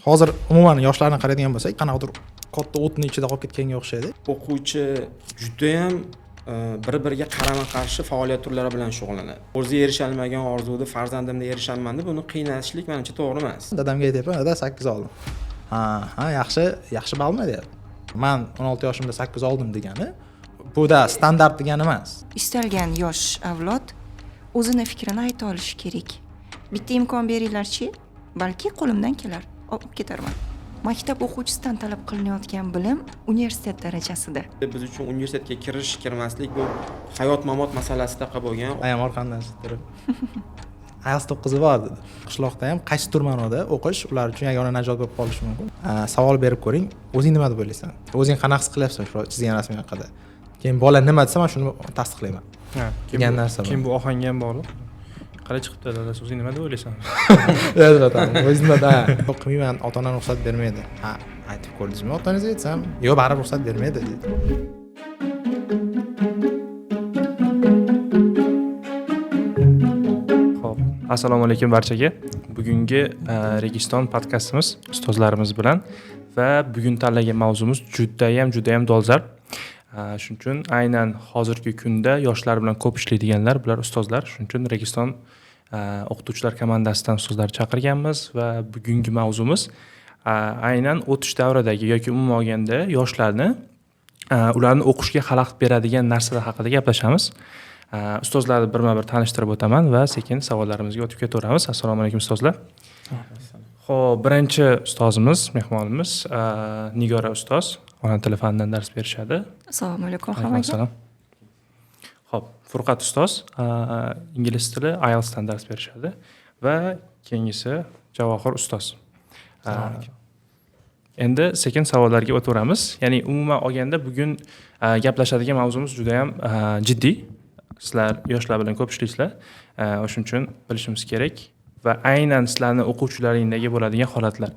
hozir umuman yoshlarni qaraydigan bo'lsak, qanaqadir katta o'tning ichida qolib ketganga o'xshaydi. O'quvchi judayam bir-biriga qarama-qarshi faoliyat turlari bilan shug'ullanadi. O'zi erishalmagan orzuni farzandimda erishaman deb uni qiynashlik menimcha to'g'ri emas. Dadamga aytyapman, dada 8 oldim. Ha, yaxshi ballmi deyapti. Men 16 yoshimda 8 oldim degani bu-da standart degani emas. Istalgan yosh avlod o'zini fikrini ayta olishi kerak. Bitta imkon beringlarchi, balki qo'limdan kelar, olib ketarman. Maktab o'quvchisidan talab qilinayotgan bilim universitet darajasida. Biz uchun universitetga kirmaslik bu hayot-mamot masalasida bo'lgan. Ayam orqamdan turib. Ayas 9 bor dedi. Qishloqda ham qaysi turmanoda o'qish ular uchun yagona najot bo'lib qolishi mumkin. Savol berib ko'ring, o'zing nima deb o'ylaysan? O'zing qanaqa his qilyapsan shu chizgan rasming haqida? Keyin bola nima desa, men shuni tasdiqlayman. Ha, degan narsa bor. Keyin bu ohangga ham bog'liq. Qalay chiqibdi dadasi, o'zing nima deb o'ylaysan? Albatta, o'zimda o'qimayman, ota-onam ruxsat bermaydi. Ha, aytib ko'rdingizmi ota-onangizga aytsam? Yo'q, baribir ruxsat bermaydi dedi. Xo'p, assalomu alaykum barchaga. Bugungi Registon podkastimiz ustozlarimiz bilan va bugun tanlagan mavzumiz judayam dolzarb. Shuning uchun aynan hozirgi kunda yoshlar bilan ko'p ishlaydiganlar bular ustozlar. Shuning uchun Registon o'qituvchilar komandasidan ustozlar chaqirganmiz va bugungi mavzumiz aynan o'tish davridagi yoki umuman olganda yoshlarni ularni o'qishga xalaqit beradigan narsalar haqida gaplashamiz. Ustozlarni birma-bir tanishtirib o'taman va sekin savollarimizga o'tib ketaveramiz. Assalomu alaykum ustozlar. Xo'p, birinchi ustozimiz, mehmonimiz Nigora ustoz. Ona tili fanidan dars berishadi. Assalomu alaykum hammaga. Assalom. Xo'p, Furqat ustoz ingliz tili IELTS dan dars berishadi va keyingisi Javohir ustoz. Endi sekin savollarga o'taveramiz. Ya'ni umuman olganda bugun gaplashadigan mavzumiz juda ham jiddiy. Sizlar yoshlar bilan ko'p ishlaysizlar. Shuning uchun bilishimiz kerak va aynan sizlarning o'quvchilaringdagi bo'ladigan holatlar.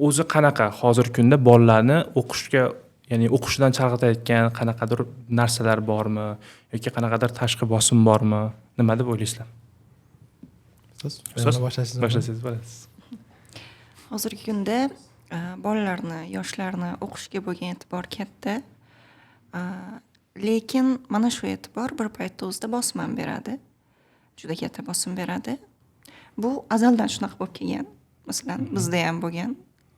O'zi qanaqa hozirgi kunda bolalarni o'qishga, ya'ni o'qishdan chalg'itayotgan qanaqadir narsalar bormi yoki qanaqadir tashqi bosim bormi? Nima deb o'ylaysizlar? Ustoz, boshlaysiz. Hozirgi kunda bolalarni, yoshlarni o'qishga bo'lgan e'tibor katta. Lekin mana shu e'tibor bir paytda o'zida bosim beradi. Juda katta bosim beradi. Bu azaldan shunaqa bo'lib kelgan. Masalan, bizda ham bo'lgan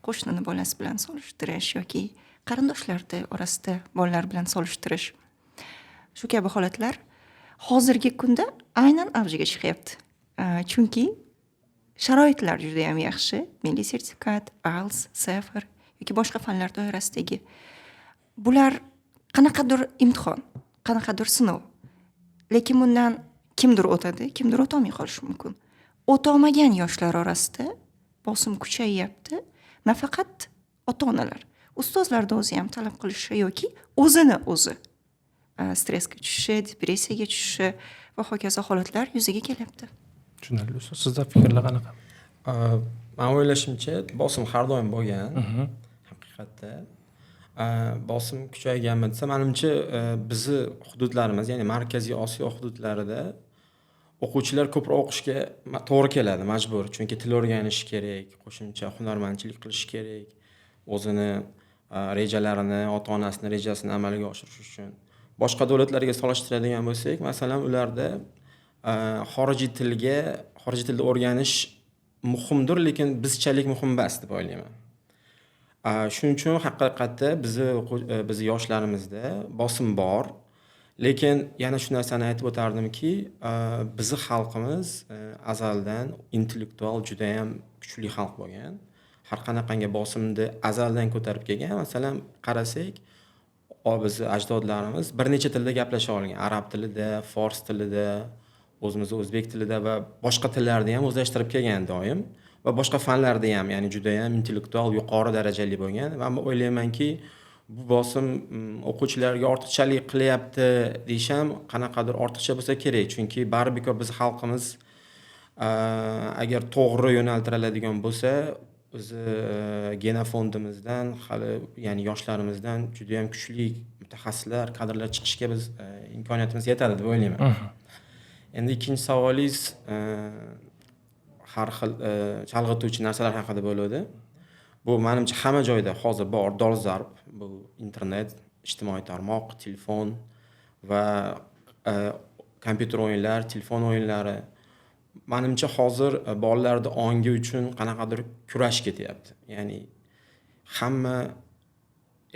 qo'shnini bolasi bilan solishtirish yoki qarindoshlarni orasida bolalar bilan solishtirish. Shu kabi holatlar hozirgi kunda aynan avjiga chiqyapti. Chunki sharoitlar juda ham yaxshi. Milliy sertifikat, IELTS, TOEFL yoki boshqa fanlar doirasidagi bular qanaqadir imtihon, qanaqadir sinov. Lekin bundan kimdir o'tadi, kimdir o'tolmay qolishi mumkin. O'tolmagan yoshlar orasida bosim kuchayyapti. Nafaqat ota-onalar, ustozlarda o'zi ham talab qilishi yoki o'zini o'zi stressga tushishi, depressiyaga tushishi va hokazo holatlar yuzaga kelyapti. Tushunarli ustoz. Sizda fikrlar qanaqa? Men o'ylashimcha, bosim har doim bo'lgan. Haqiqatda bosim kuchayganmi desa, menimcha bizni hududlarimiz, ya'ni Markaziy Osiyo hududlarida o'quvchilar ko'proq o'qishga to'g'ri keladi, majbur. Chunki til o'rganish kerak, qo'shimcha hunarmandchilik qilish kerak, o'zini rejalarini, ota-onasining rejasini amalga oshirish uchun. Boshqa davlatlarga solishtiradigan bo'lsak, masalan, ularda xorijiy tilda o'rganish muhimdir, lekin bizchalik muhim emas deb o'ylayman. Shuning uchun haqiqatda biz yoshlarimizda bosim bor. Lekin yana shu narsani aytib o'tardimki, bizning xalqimiz azaldan intellektual juda ham kuchli xalq bo'lgan. Har qanaqangi bosimni azaldan ko'tarib kelgan. Masalan, qarasak, bizning ajdodlarimiz bir necha tilda gaplasha olgan. Arab tilida, fors tilida, o'zimizning o'zbek tilida va boshqa tillarda ham o'zlashtirib kelgan doim va boshqa fanlarda ham, ya'ni juda ham intellektual yuqori darajali bo'lgan. Va men o'ylaymanki, bu bosim o'quvchilarga ortiqchalik qilyapti deysham, qanaqadir ortiqcha bo'lsa kerak. Chunki baribir biz xalqimiz agar to'g'ri yo'naltiriladigan bo'lsa, o'zi genofondimizdan, hali ya'ni yoshlarimizdan juda ham kuchli mutaxassislar, kadrlar chiqishga biz imkoniyatimiz yetadi deb o'ylayman. Endi ikkinchi savolingiz har xil chalg'ituvchi narsalar haqida bo'ladi. Bu menimcha hamma joyda hozir bor dolzarb. Bu internet, ijtimoiy tarmoq, telefon va kompyuter o'yinlar, telefon o'yinlari. Menimcha hozir bolalarda ongi uchun qanaqadir kurash ketyapti. Ya'ni hamma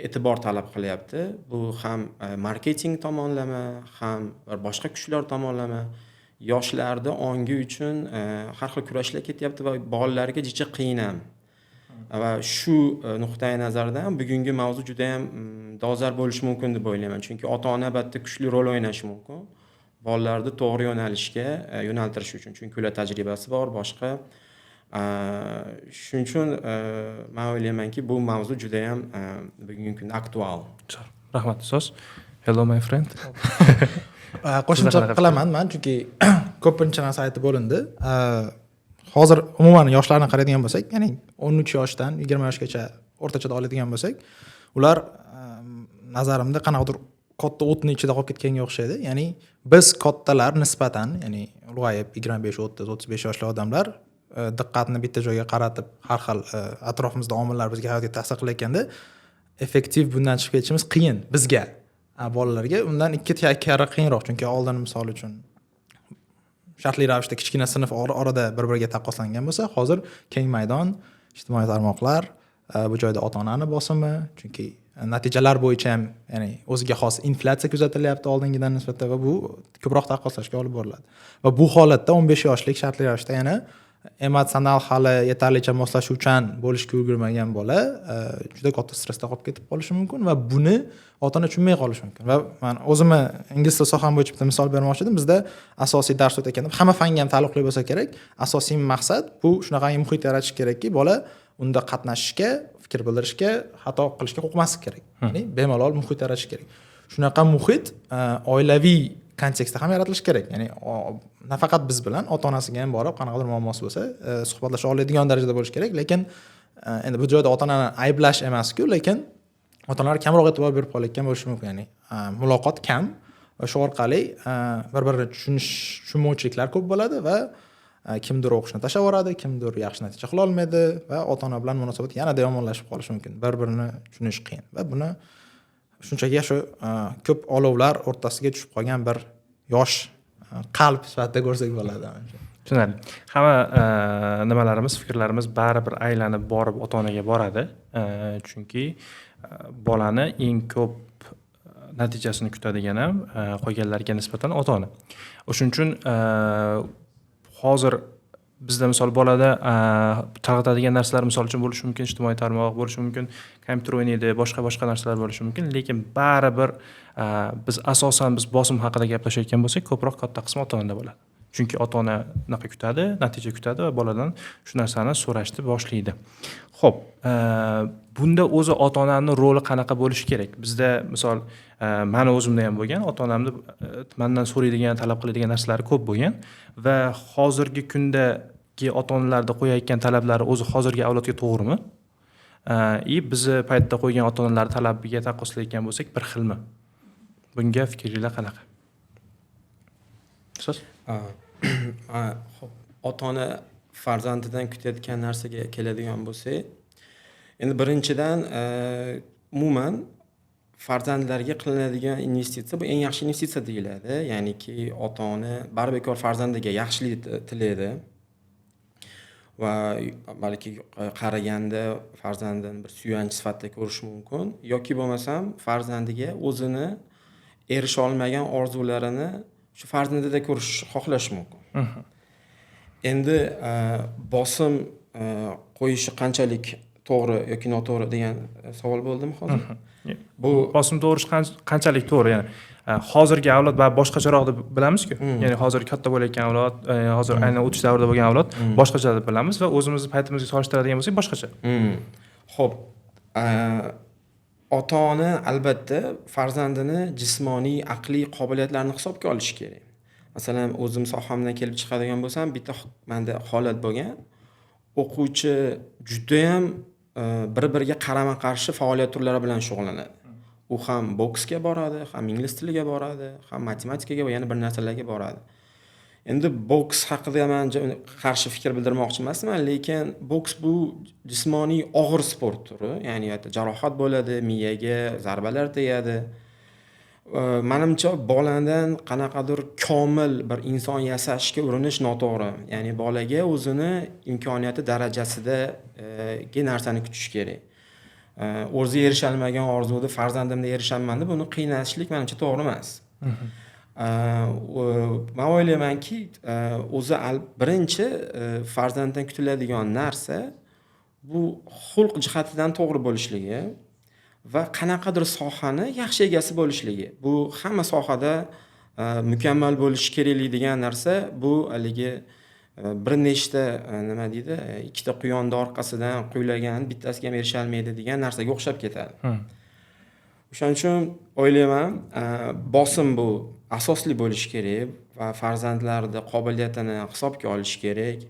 e'tibor talab qilyapti. Bu ham marketing tomonlama, ham boshqa kuchlar tomonlama yoshlarda ongi uchun har xil kurashlar ketyapti va bolalarga jicha qiyin ham. Va shu nuqtai nazardan bugungi mavzu juda ham dolzarb bo'lishi mumkin deb o'ylayman. Chunki ota-ona albatta kuchli rol o'ynashi mumkin. Bolalarni to'g'ri yo'nalishga yo'naltirish uchun. Chunki ular tajribasi bor, boshqa. Shuning uchun men o'ylaymanki, bu mavzu juda ham bugungi kunda aktual. Rahmat ustoz. Hello my friend. Qo'shimcha qilaman men, chunki ko'pincha narsa aytib bo'lindi. Hozir umuman yoshlarni qaraydigan bo'lsak, ya'ni 13 yoshdan 20 yoshgacha o'rtachada oladigan bo'lsak, ular nazarimda qanaqadir katta o'tni ichida qolib ketganga o'xshaydi. Ya'ni biz kattalar nisbatan, ya'ni ulg'ayib 25, 30, 35 yoshli odamlar diqqatni bitta joyga qaratib, har xil atrofimizda omillar bizga hayotga ta'sir qilayotganda effektiv bundan chiqib ketishimiz qiyin bizga. Bolalarga undan 2 karra qiyinroq, chunki oldin misol uchun shartli ravishda kichkina sinf orada bir-biriga taqqoslangan bo'lsa, hozir keng maydon, ijtimoiy tarmoqlar, bu joyda ota-onani bosimi, chunki natijalar bo'yicha ham ya'ni o'ziga xos inflyatsiya kuzatilyapti oldingidan nisbatan va bu ko'proq taqqoslashga olib boriladi. Va bu holatda 15 yoshlik shartli ravishda yana emotsional hali yetarlicha moslashuvchan bo'lishga ulgurmagan bola juda katta stressda qolib ketib qolishi mumkin va buni ota-ona tushunmay qolishi mumkin. Va men o'zimni ingliz tili soham bo'yicha bitta misol bermoqchi edim. Bizda asosiy dars o'tayotganda hamma fanga ham taalluqli bo'lsa kerak. Asosiy maqsad bu shunaqa muhit yaratish kerakki, bola unda qatnashishga, fikr bildirishga, xato qilishga qo'rqmasligi kerak. Ya'ni bemalol muhit yaratish kerak. Shunaqa muhit oilaviy kontekstda ham yaratilishi kerak. Ya'ni nafaqat biz bilan ota-onasiga ham borib qanaqadir muammosi bo'lsa, suhbatlasha oladigan darajada bo'lish kerak. Lekin endi bu joyda ota-onani ayblash emas-ku, lekin ota-onalar kamroq e'tibor berib qolayotgan bo'lishi mumkin. Ya'ni muloqot kam va shu orqali bir-birini tushunmovchiliklar ko'p bo'ladi va kimdir o'qishni tashlab yuboradi, kimdir yaxshi natija qila olmaydi va ota-ona bilan munosabat yanada yomonlashib qolishi mumkin. Bir-birini tushunish qiyin va buni shunchaki shu ko'p olovlar o'rtasiga tushib qolgan bir yosh qalb sifatida ko'rsak bo'ladi. Tushunarli. Hamma nimalarimiz, fikrlarimiz baribir aylanib borib ota-onaga boradi. Chunki bolani eng ko'p natijasini kutadigan ham qolganlarga nisbatan ota-ona. O'shuning uchun hozir bizda misol bolada chalg'itadigan narsalar misol uchun bo'lishi mumkin, ijtimoiy tarmoq bo'lishi mumkin, kompyuter o'ynaydi, boshqa narsalar bo'lishi mumkin, lekin baribir biz asosan bosim haqida gaplashayotgan bo'lsak, ko'proq katta qismi ota-onada bo'ladi. Chunki ota-ona naqa kutadi, natija kutadi va boladan shu narsani so'rashni boshlaydi. Xo'p, bunda o'zi ota-onaning roli qanaqa bo'lishi kerak? Bizda misol meni o'zimda ham bo'lgan, ota-onamni mendan so'raydigan, talab qiladigan narsalari ko'p bo'lgan va hozirgi kundagi ota-onalarda qo'yayotgan talablari o'zi hozirgi avlodga to'g'rimi? Bizni paytda qo'ygan ota-onalar talabiga taqqoslayotgan bo'lsak, bir xilmi? Bunga fikringiz qanaqa? So'z? Xo'p, ota-ona farzandidan kutayotgan narsaga keladigan bo'lsak, endi birinchidan umuman farzandlarga qilinadigan investitsiya bu eng yaxshi investitsiya deyiladi. Ya'niki ota-ona barbekor farzandiga yaxshilik tilaydi va balki qaraganda farzandini bir suyanch sifatida ko'rish mumkin yoki bo'lmasam farzandiga o'zini erisha olmagan orzularini shu farzandida ko'rish xohlash mumkin. Endi bosim qo'yishi qanchalik to'g'ri yoki noto'g'ri degan savol bo'ldimi hozir? Bu bosim to'g'ri qanchalik to'g'ri, ya'ni hozirgi avlod va boshqacharoq deb bilamiz-ku. Ya'ni hozir katta bo'layotgan avlod, hozir aynan o'tish davrida bo'lgan avlod boshqacha deb bilamiz va o'zimizni paytimizga solishtiradigan bo'lsak boshqacha. Xo'p, ota-ona albatta farzandini jismoniy, aqliy qobiliyatlarini hisobga olishi kerak. Masalan, o'zim sohamdan kelib chiqadigan bo'lsam, bitta menda holat bo'lgan. O'quvchi juda ham bir-biriga qarama-qarshi faoliyat turlari bilan shug'ullanadi. U ham boksga boradi, ham ingliz tiliga boradi, ham matematikaga va yana bir narsalarga boradi. Endi boks haqida men qarshi fikr bildirmoqchi emasman, lekin boks bu jismoniy og'ir sport turi, ya'ni jarohat bo'ladi, miyaga zarbalar tegadi. Menimcha boladan qanaqadir komil bir inson yasashga urinish noto'g'ri. Ya'ni bolaga o'zini imkoniyati darajasida narsani kutish kerak. O'zi erishalmagan orzuda farzandimda erishaman deb uni qiynashlik menimcha to'g'ri emas. Men o'ylaymanki, o'zi birinchi farzanddan kutiladigan narsa bu xulq jihatidan to'g'ri bo'lishligi va qanaqadir sohani yaxshi egasi bo'lishligi. Bu hamma sohada mukammal bo'lishi kerakli degan narsa bu haligi bir nechta nima deydi, ikkita quyonni orqasidan quylagan bittasiga ham erishalmaydi degan narsaga o'xshab ketadi. O'shaning uchun o'ylayman, bosim bu asosli bo'lishi kerak va farzandlarning qobiliyatini hisobga olish kerak.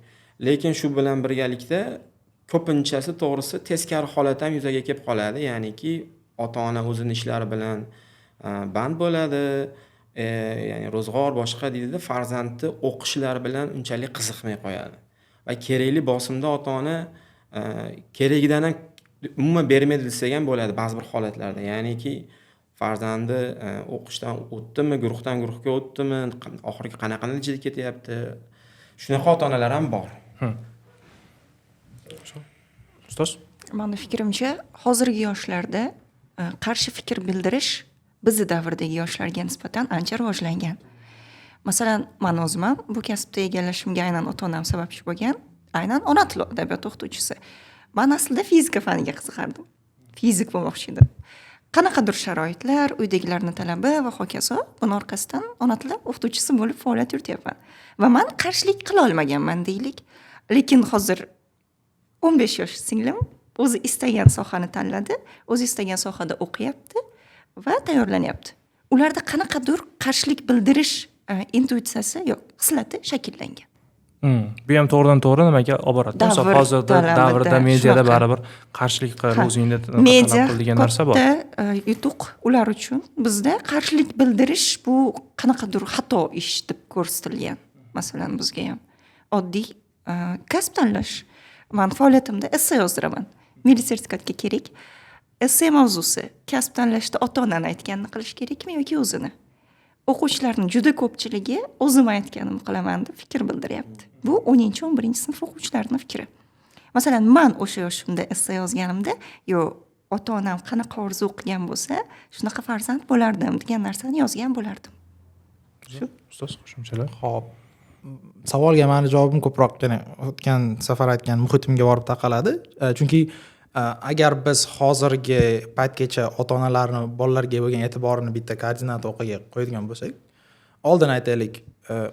Lekin shu bilan birgalikda ko'pinchasi to'g'risi teskari holat ham yuzaga kelib qoladi, ya'niki ota-ona o'zining ishlari bilan band bo'ladi, ya'ni ro'zg'or boshqa deydi, farzandni o'qishlari bilan unchalik qiziqmay qo'yadi. Va kerakli bosimda ota-ona keragidan ham umuman bermaydi desak ham bo'ladi ba'zi bir holatlarda. Ya'niki farzandi o'qishdan o'tdimi, guruhdan guruhga o'tdimi, oxirgi qanaqa natijada ketyapti. Shunaqa ota-onalar ham bor. Ustoz? Meni fikrimcha, hozirgi yoshlarda qarshi fikr bildirish bizi davrdagi yoshlarga nisbatan ancha rivojlangan. Masalan, men o'zim bu kasbda egallashimga aynan ota-onam sababchi bo'lgan, aynan ona tili adabiyot o'qituvchisi. Men aslida fizika faniga qiziqardim. Fizik bo'lmoqchi edim. Qanaqadir sharoitlar, uydagilarning talabi va hokazo, buning orqasidan ona tili o'qituvchisi bo'lib faoliyat yurityapman. Va men qarshilik qila olmaganman deylik. Lekin hozir 15 yosh singlim o'zi istagan sohani tanladi, o'zi istagan sohada o'qiyapti va tayyorlanyapti. Ularda qanaqadir qarshilik bildirish intuitsiyasi yo'q, xislati shakllangan. Bu ham to'g'ridan to'g'ri nimaga olib boradi? Masalan, hozirda davrda mediada baribir qarshilik qil, o'zingni talab qil degan narsa bor. Media yutuq ular uchun. Bizda qarshilik bildirish bu qanaqadir xato ish deb ko'rsatilgan. Masalan, bizga ham oddiy kasb tanlash. Men faoliyatimda esse yozdiraman. Milliy sertifikatga kerak. Esse mavzusi kasb tanlashda ota-onani aytganini qilish kerakmi yoki o'zini? O'quvchilarning juda ko'pchiligi o'zim aytganimni qilaman deb fikr bildiryapti. Bu 10-11 sinf o'quvchilarining fikri. Masalan, men o'sha yoshimda esse yozganimda, ota-onam qanaqa orzu qilgan bo'lsa, shunaqa farzand bo'lardim degan narsani yozgan bo'lardim. Shu ustoz qo'shimchalar. Xo'p. Savolga meni javobim ko'proq o'tgan safar aytgan muhitimga borib taqaladi. Chunki agar biz hozirgi paytgacha ota-onalarni bolalarga bo'lgan e'tiborini bitta koordinat o'qiga qo'yadigan bo'lsak, oldin aytaylik,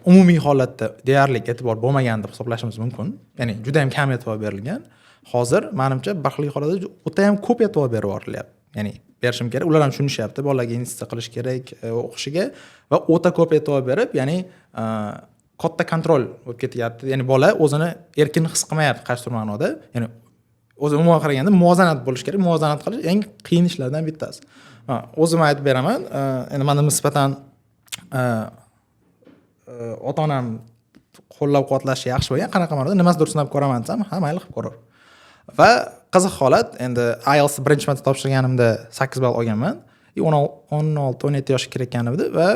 umumiy holatda deyarli e'tibor bo'lmagan deb hisoblashimiz mumkin. Ya'ni juda ham kam e'tibor berilgan. Hozir menimcha bir xil holatda o'ta ham ko'p e'tibor berib borilyapti. Ya'ni berishim kerak. Ular ham tushunishyapti, bolalarga investitsiya qilish kerak o'qishiga va o'ta ko'p e'tibor berib, ya'ni katta kontrol bo'lib ketyapti. Ya'ni bola o'zini erkin his qilmayapti qaysidir ma'noda. Ya'ni o'zi umuman qaraganda muvozanat bo'lish kerak. Muvozanat qilish eng qiyin ishlardan bittasi. O'zim aytib beraman. Endi menda nisbatan ota-onam qo'llab-quvvatlashi yaxshi bo'lgan. Qanaqa ma'noda nimasidir sinab ko'raman desam, ha, mayli qilib ko'rar. Va qiziq holat, endi IELTS birinchi marta topshirganimda 8 ball olganman. 16-17 yoshga kirganimda va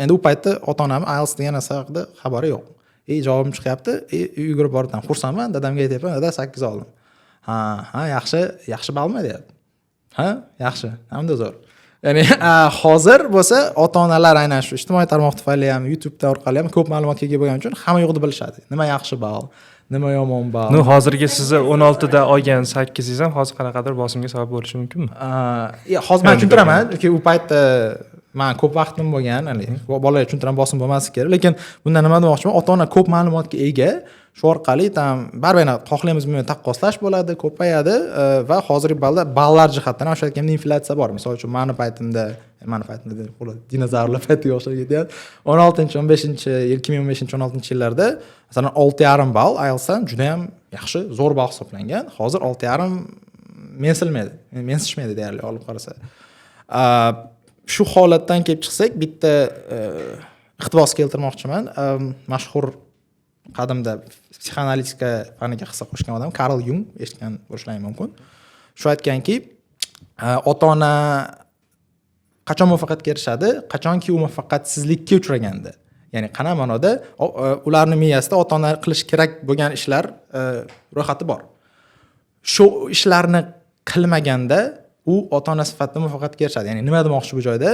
endi u paytda ota-onam IELTS degan narsa haqida xabari yo'q. Javobim chiqyapti. Yugurib bordim. Xursandman, dadamga aytyapman, dada 8 oldim. Ha, yaxshi ballmi deyapti. Ha, yaxshi. Hamda zo'r. Ya'ni hozir bo'lsa ota-onalar aynan shu ijtimoiy tarmoq tufayli ham, YouTube orqali ham ko'p ma'lumotga ega bo'lgani uchun hamma yo'qni bilishadi. Nima yaxshi ball, nima yomon ball. Hozirgi sizni 16 da olgan 8 ham hozir qanaqadir bosimga sabab bo'lishi mumkinmi? Hozir men tushuntiraman, chunki u paytda men ko'p vaqtim bo'lgan, bolalarga tushuntiram bosim bo'lmasi kerak. Lekin bunda nima demoqchiman? Ota-ona ko'p ma'lumotga ega. Shu orqali baribir xohlaymizmi taqqoslash bo'ladi, ko'payadi va hozirgi ballar jihatdan o'sha aytganda inflyatsiya bor. Misol uchun meni paytimda dinozavrlar paytiga o'xshab ketyapti. 2015-16 yillarda masalan 6,5 ball IELTSdan juda ham yaxshi, zo'r ball hisoblangan. Hozir 6,5 mensishmaydi deyarli olib qarasa. Shu holatdan kelib chiqsak, bitta iqtibos keltirmoqchiman. Mashhur qadimda psixoanalitika faniga hissa qo'shgan odam Karl Jung, eshitgan bo'lishlaring mumkin. Shu aytganki, ota-ona qachon muvaffaqiyatga erishadi? Qachonki u muvaffaqiyatsizlikka uchraganda. Ya'ni qanaqa ma'noda ularning miyasida ota-ona qilish kerak bo'lgan ishlar ro'yxati bor. Shu ishlarni qilmaganda u ota-ona sifatida muvaffaqiyatga erishadi. Ya'ni nima demoqchi bu joyda?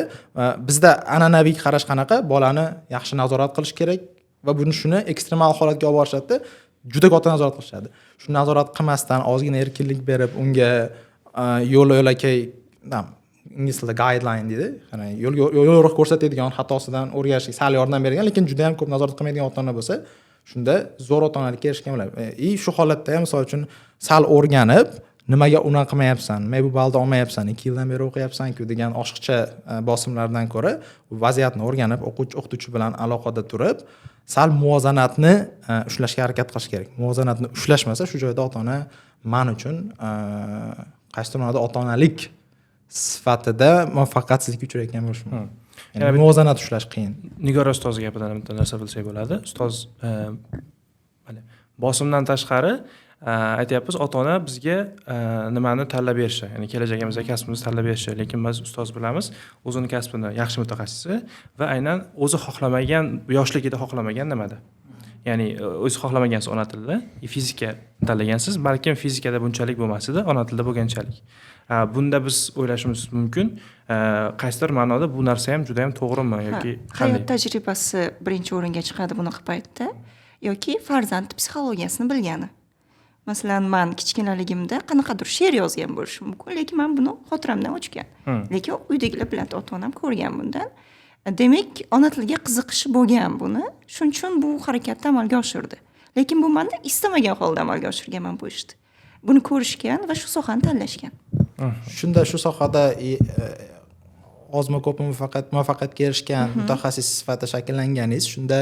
Bizda an'anaviy qarash qanaqa? Bolani yaxshi nazorat qilish kerak va shuni ekstremal holatga olib borishadi. Juda katta nazorat qilishadi. Shu nazorat qilmasdan ozgina erkinlik berib, unga yo'l-yo'lakay, ingliz tilida guideline deydi. Ya'ni yo'l-yo'riq ko'rsatadigan, xatosidan o'rganishga sal yordam bergan, lekin juda ham ko'p nazorat qilmaydigan ota-ona bo'lsa, shunda zo'r ota-onalikka erishgan bo'ladi. Shu holatda ham misol uchun sal o'rganib, nimaga unaqa qilmayapsan? Men bu balda olmayapsan, 2 yildan beri o'qiyapsan-ku degan oshiqcha bosimlardan ko'ra, vaziyatni o'rganib, o'qituvchi bilan aloqada turib, sal muvozanatni ushlashga harakat qilish kerak. Muvozanatni ushlashmasa, shu joyda ota-ona men uchun qaysidir ma'noda ota-onalik sifatida muvaffaqiyatsizlikka uchrayotgan bo'lishi mumkin. Ya'ni muvozanat ushlash qiyin. Nigora ustoz gapidan bitta narsa bilsak bo'ladi. Ustoz mana bosimdan tashqari aytyapmiz, ota-ona bizga nimani tanlab berishi, ya'ni kelajagimizda kasbimizni tanlab berishi, lekin biz ustoz bilamiz, o'zini kasbini yaxshi mutaxassisi va aynan o'zi xohlamagan, yoshligida xohlamagan nimada. Ya'ni o'zi xohlamagansiz ona tilida, fizika tanlagansiz, balkim fizikada bunchalik bo'lmas edi, ona tilida bo'lganchalik. Bunda biz o'ylashimiz mumkin, qaysidir ma'noda bu narsa ham juda ham to'g'rimi yoki hayot tajribasi birinchi o'ringa chiqadi bunaqa paytda yoki farzand psixologiyasini bilgani. Masalan, men kichkinaligimda qanaqadir she'r yozgan bo'lishim mumkin, lekin men buni xotiramdan o'chgan. Lekin uydagilar biladi, ota-onam ko'rgan bundan. Demak, ona tiliga qiziqishi bo'lgan buni. Shuning uchun bu harakatni amalga oshirdi. Lekin bu menda istamagan holda amalga oshirganman bu ishni. Buni ko'rishgan va shu sohani tanlashgan. Shunda shu sohada ozmi ko'pmi muvaffaqiyatga erishgan mutaxassis sifatida shakllanganingiz, shunda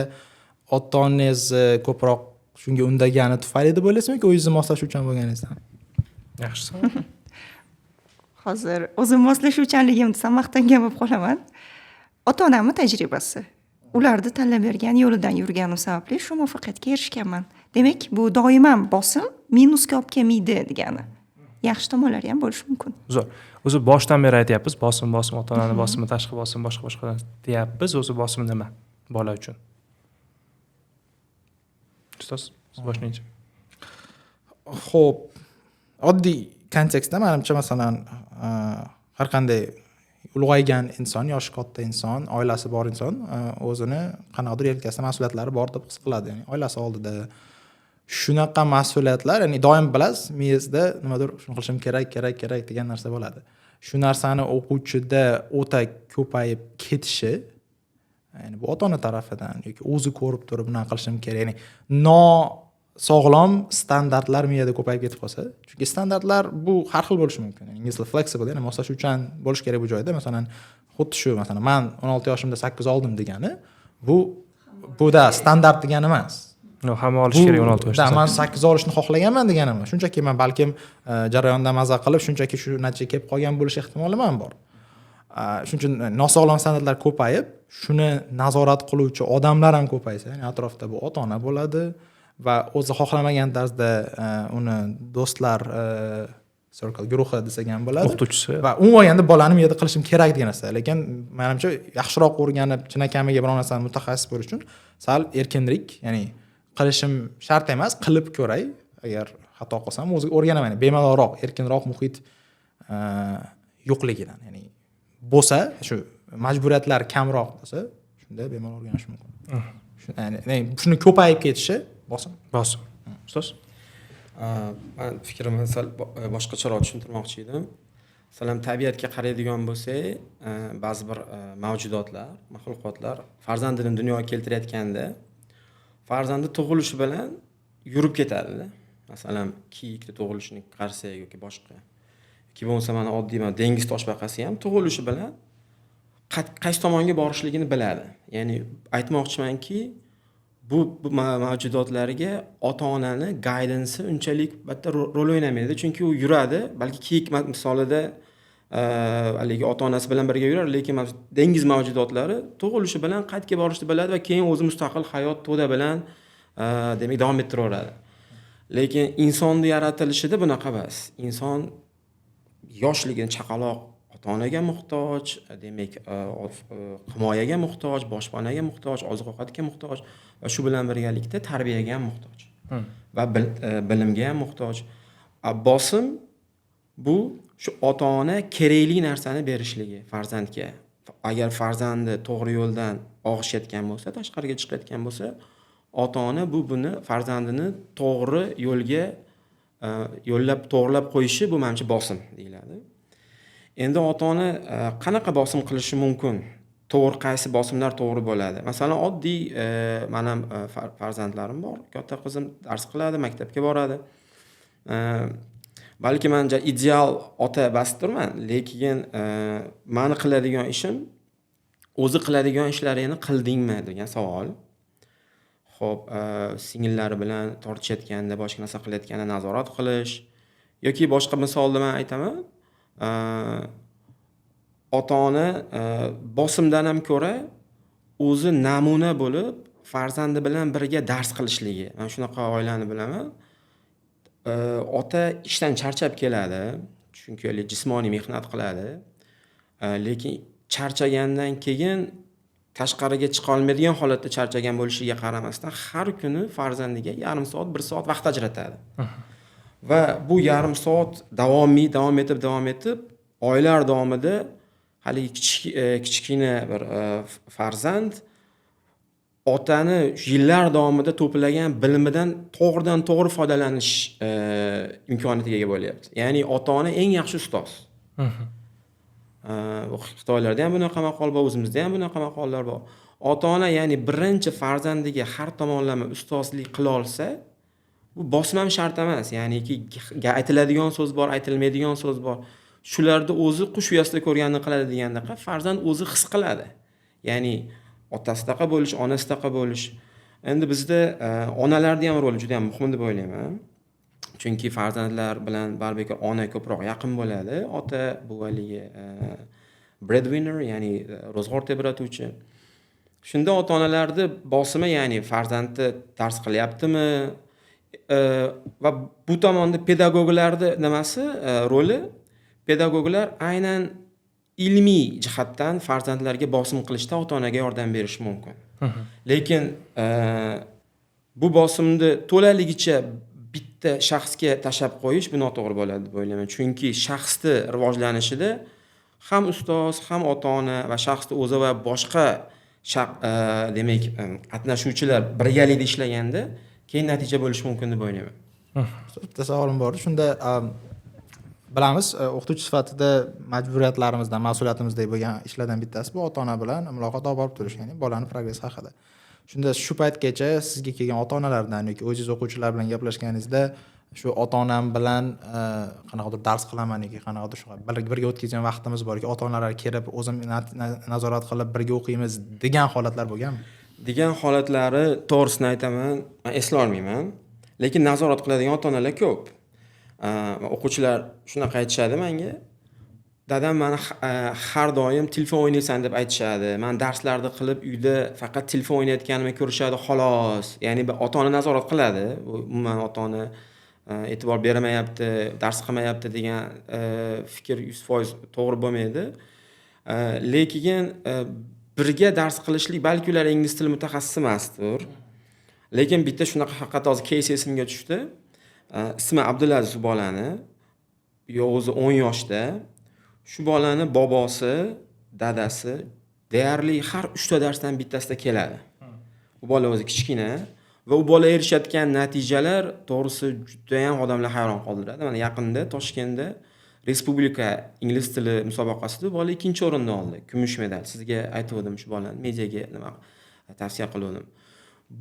ota-onangiz ko'proq shunga undagani tufayli deb o'ylaysizmi yoki o'zingizni moslashuvchan bo'lganingizdan? Yaxshi savol. Hozir o'zim moslashuvchanligim desam maqtangan bo'lib qolaman. Ota-onamning tajribasi. Ularni tanlab bergan yo'lidan yurganim sababli shu muvaffaqiyatga erishganman. Demak, bu doimo bosim minusga olib kelmaydi degani. Yaxshi tomonlari ham bo'lishi mumkin. Zo'r. O'zi boshdan beri aytyapmiz, bosim, ota-onaning bosimi, tashqi bosim, boshqa deyapmiz. O'zi bosim nima bola uchun? Ustoz, siz boshlaychi. Xo'p, oddiy kontekstda menimcha masalan har qanday ulg'aygan inson, yoshi katta inson, oilasi bor inson o'zini qanaqadir yelkasida mas'uliyatlari bor deb his qiladi. Ya'ni oilasi oldida shunaqa mas'uliyatlar, ya'ni doim bilasiz, miyangizda nimadir shuni qilishim kerak degan narsa bo'ladi. Shu narsani o'quvchida o'ta ko'payib ketishi, ya'ni bu ota-ona tarafidan yoki o'zi ko'rib turib buni qilishim kerak, ya'ni sog'lom standartlar miyada ko'payib ketib qolsa, chunki standartlar bu har xil bo'lishi mumkin. Ya'ni ingliz tilida flexible, ya'ni moslashuvchan bo'lish kerak bu joyda. Masalan, xuddi shu, masalan, men 16 yoshimda 8 oldim degani, bu da standart degani emas. Hamma olish kerak 16 yoshda. Men 8 olishni xohlaganman deganim emas. Shunchaki men balkim jarayonda maza qilib, shunchaki shu natijaga kelib qolgan bo'lish ehtimoli ham bor. Shuning uchun nosog'lom standartlar ko'payib, shuni nazorat qiluvchi odamlar ham ko'paysa, ya'ni atrofda bu ota-ona bo'ladi va o'zi xohlamagan tarzda uni do'stlar circle guruhi desak ham bo'ladi. O'qituvchisi va umuman olganda bolani miyada qilishim kerak degan narsa. Lekin menimcha yaxshiroq o'rganib, chinakamiga biror narsani mutaxassis bo'lish uchun sal erkinlik, ya'ni qilishim shart emas, qilib ko'ray. Agar xato qilsam, o'zi o'rganaman. Bemalolroq, erkinroq muhit yo'qligidan, ya'ni bo'lsa, shu majburiyatlar kamroq bo'lsa, shunda bemalol o'rganish mumkin. Ya'ni shuni ko'payib ketishi bosim. Ustoz? Men fikrimni sal boshqacharoq tushuntirmoqchi edim. Masalan, tabiatga qaraydigan bo'lsak, ba'zi bir mavjudotlar, maxluqotlar farzandini dunyoga keltirayotganda farzandi tug'ilishi bilan yurib ketadi. Masalan, kiyikni tug'ilishini qarasak yoki boshqa. Yoki bo'lmasa mana oddiy dengiz toshbaqasi ham tug'ilishi bilan qaysi tomonga borishligini biladi. Ya'ni aytmoqchimanki, bu mavjudotlarga ota-onani guidance unchalik bitta rol o'ynamaydi, chunki u yuradi, balki kiyik misolida haligi ota-onasi bilan birga yurar, lekin mana dengiz mavjudotlari tug'ilishi bilan qaytga borishni biladi va keyin o'zi mustaqil hayot to'da bilan demak davom ettiraveradi. Lekin insonni yaratilishida bunaqa emas. Inson yoshligini chaqaloq ota-onaga muhtoj, demak himoyaga muhtoj, boshpanaga muhtoj, oziq-ovqatga muhtoj va shu bilan birgalikda tarbiyaga ham muhtoj. Va bilimga ham muhtoj. Bosim bu shu ota-ona kerakli narsani berishligi farzandga. Agar farzandi to'g'ri yo'ldan og'ishayotgan bo'lsa, tashqariga chiqayotgan bo'lsa, ota-ona buni farzandini to'g'ri yo'lga to'g'rilab qo'yishi bu menimcha bosim deyiladi. Endi ota-ona qanaqa bosim qilishi mumkin? To'g'ri qaysi bosimlar to'g'ri bo'ladi? Masalan, oddiy men ham farzandlarim bor. Katta qizim dars qiladi, maktabga boradi. Balki men ideal ota emasdirman, lekin meni qiladigan ishim o'zi qiladigan ishlarini qildingmi degan savol. Xo'p, singillari bilan tortishayotganda, boshqa narsa qilayotganda nazorat qilish yoki boshqa misolda men aytaman, ota-ona bosimdan ham ko'ra o'zi namuna bo'lib farzandi bilan birga dars qilishligi. Men shunaqa oilani bilaman. Ota ishdan charchab keladi, chunki jismoniy mehnat qiladi. Lekin charchagandan keyin tashqariga chiqa olmaydigan holatda charchagan bo'lishiga qaramasdan har kuni farzandiga yarim soat, 1 soat vaqt ajratadi. Va bu yarim soat davom etib oylar davomida hali kichkina bir farzand otani yillar davomida to'plagan bilimidan to'g'ri foydalanish imkoniyatiga ega bo'lyapti. Ya'ni ota-ona eng yaxshi ustoz. Xitoylarda ham bunaqa maqol bor, o'zimizda ham bunaqa maqollar bor. Ota-ona ya'ni birinchi farzandiga har tomonlama ustozlik qila olsa, bu bosim ham shart emas. Ya'niki aytiladigan so'z bor, aytilmaydigan so'z bor. Shularda o'zi qush uyasida ko'rganini qiladi degandaqa farzand o'zi his qiladi. Ya'ni otasidaqa bo'lish, onasidaqa bo'lish. Endi bizda onalarning ham roli juda ham muhim deb o'ylayman. Chunki farzandlar bilan barbekor ona ko'proq yaqin bo'ladi. Ota bu haligi breadwinner, ya'ni ro'zg'or tebratuvchi. Shunda ota-onalarning bosimi, ya'ni farzandi dars qilyaptimi va bu tomonda pedagoglarning nimasi, roli? Pedagoglar aynan ilmiy jihatdan farzandlarga bosim qilishda ota-onaga yordam berishi mumkin. Lekin bu bosimni to'laligicha bitta shaxsga tashab qo'yish bu noto'g'ri bo'ladi deb o'ylayman. Chunki shaxsning rivojlanishida ham ustoz, ham ota-ona va shaxsning o'zi va boshqa demak qatnashuvchilar birgalikda ishlaganda keyin natija bo'lishi mumkin deb o'ylayman. Bitta savolim bor. Shunda bilamiz, o'qituvchi sifatida majburiyatlarimizdan, mas'uliyatimizda bo'lgan ishlardan bittasi bu ota-ona bilan muloqot olib borib turish, ya'ni bolaning progressi haqida. Shunda shu paytgacha sizga kelgan ota-onalardan yoki o'zingiz o'quvchilar bilan gaplashganingizda shu ota-onam bilan qanaqadir dars qilaman yoki qanaqadir shu birga o'tkazgan vaqtimiz bor yoki ota-onalar kelib o'zim nazorat qilib birga o'qiymiz degan holatlar bo'lganmi? Degan holatlari to'g'risini aytaman, men eslay olmayman. Lekin nazorat qiladigan ota-onalar ko'p. O'quvchilar shunaqa aytishadi menga. Dadam meni har doim telefon o'ynaysan deb aytishadi. Men darslarni qilib uyda faqat telefon o'ynayotganimni ko'rishadi xolos. Ya'ni ota-ona nazorat qiladi. Umuman ota-ona e'tibor bermayapti, dars qilmayapti degan fikr 100% to'g'ri bo'lmaydi. Lekin birga dars qilishlik, balki ular ingliz tili mutaxassisi emasdir. Lekin bitta shunaqa haqiqat hozir case esimga tushdi. Ismi Abdulaziz bolani, o'zi 10 yoshda. Shu bolani bobosi, dadasi deyarli har 3 ta darsdan bittasida keladi. U bola o'zi kichkina va u bola erishayotgan natijalar to'g'risi juda ham odamlar hayron qoldiradi. Mana yaqinda Toshkentda Respublika ingliz tili musobaqasida bola 2-o'rinni oldi. Kumush medal. Sizga aytdim shu bolani mediaga nima tavsiya qildim.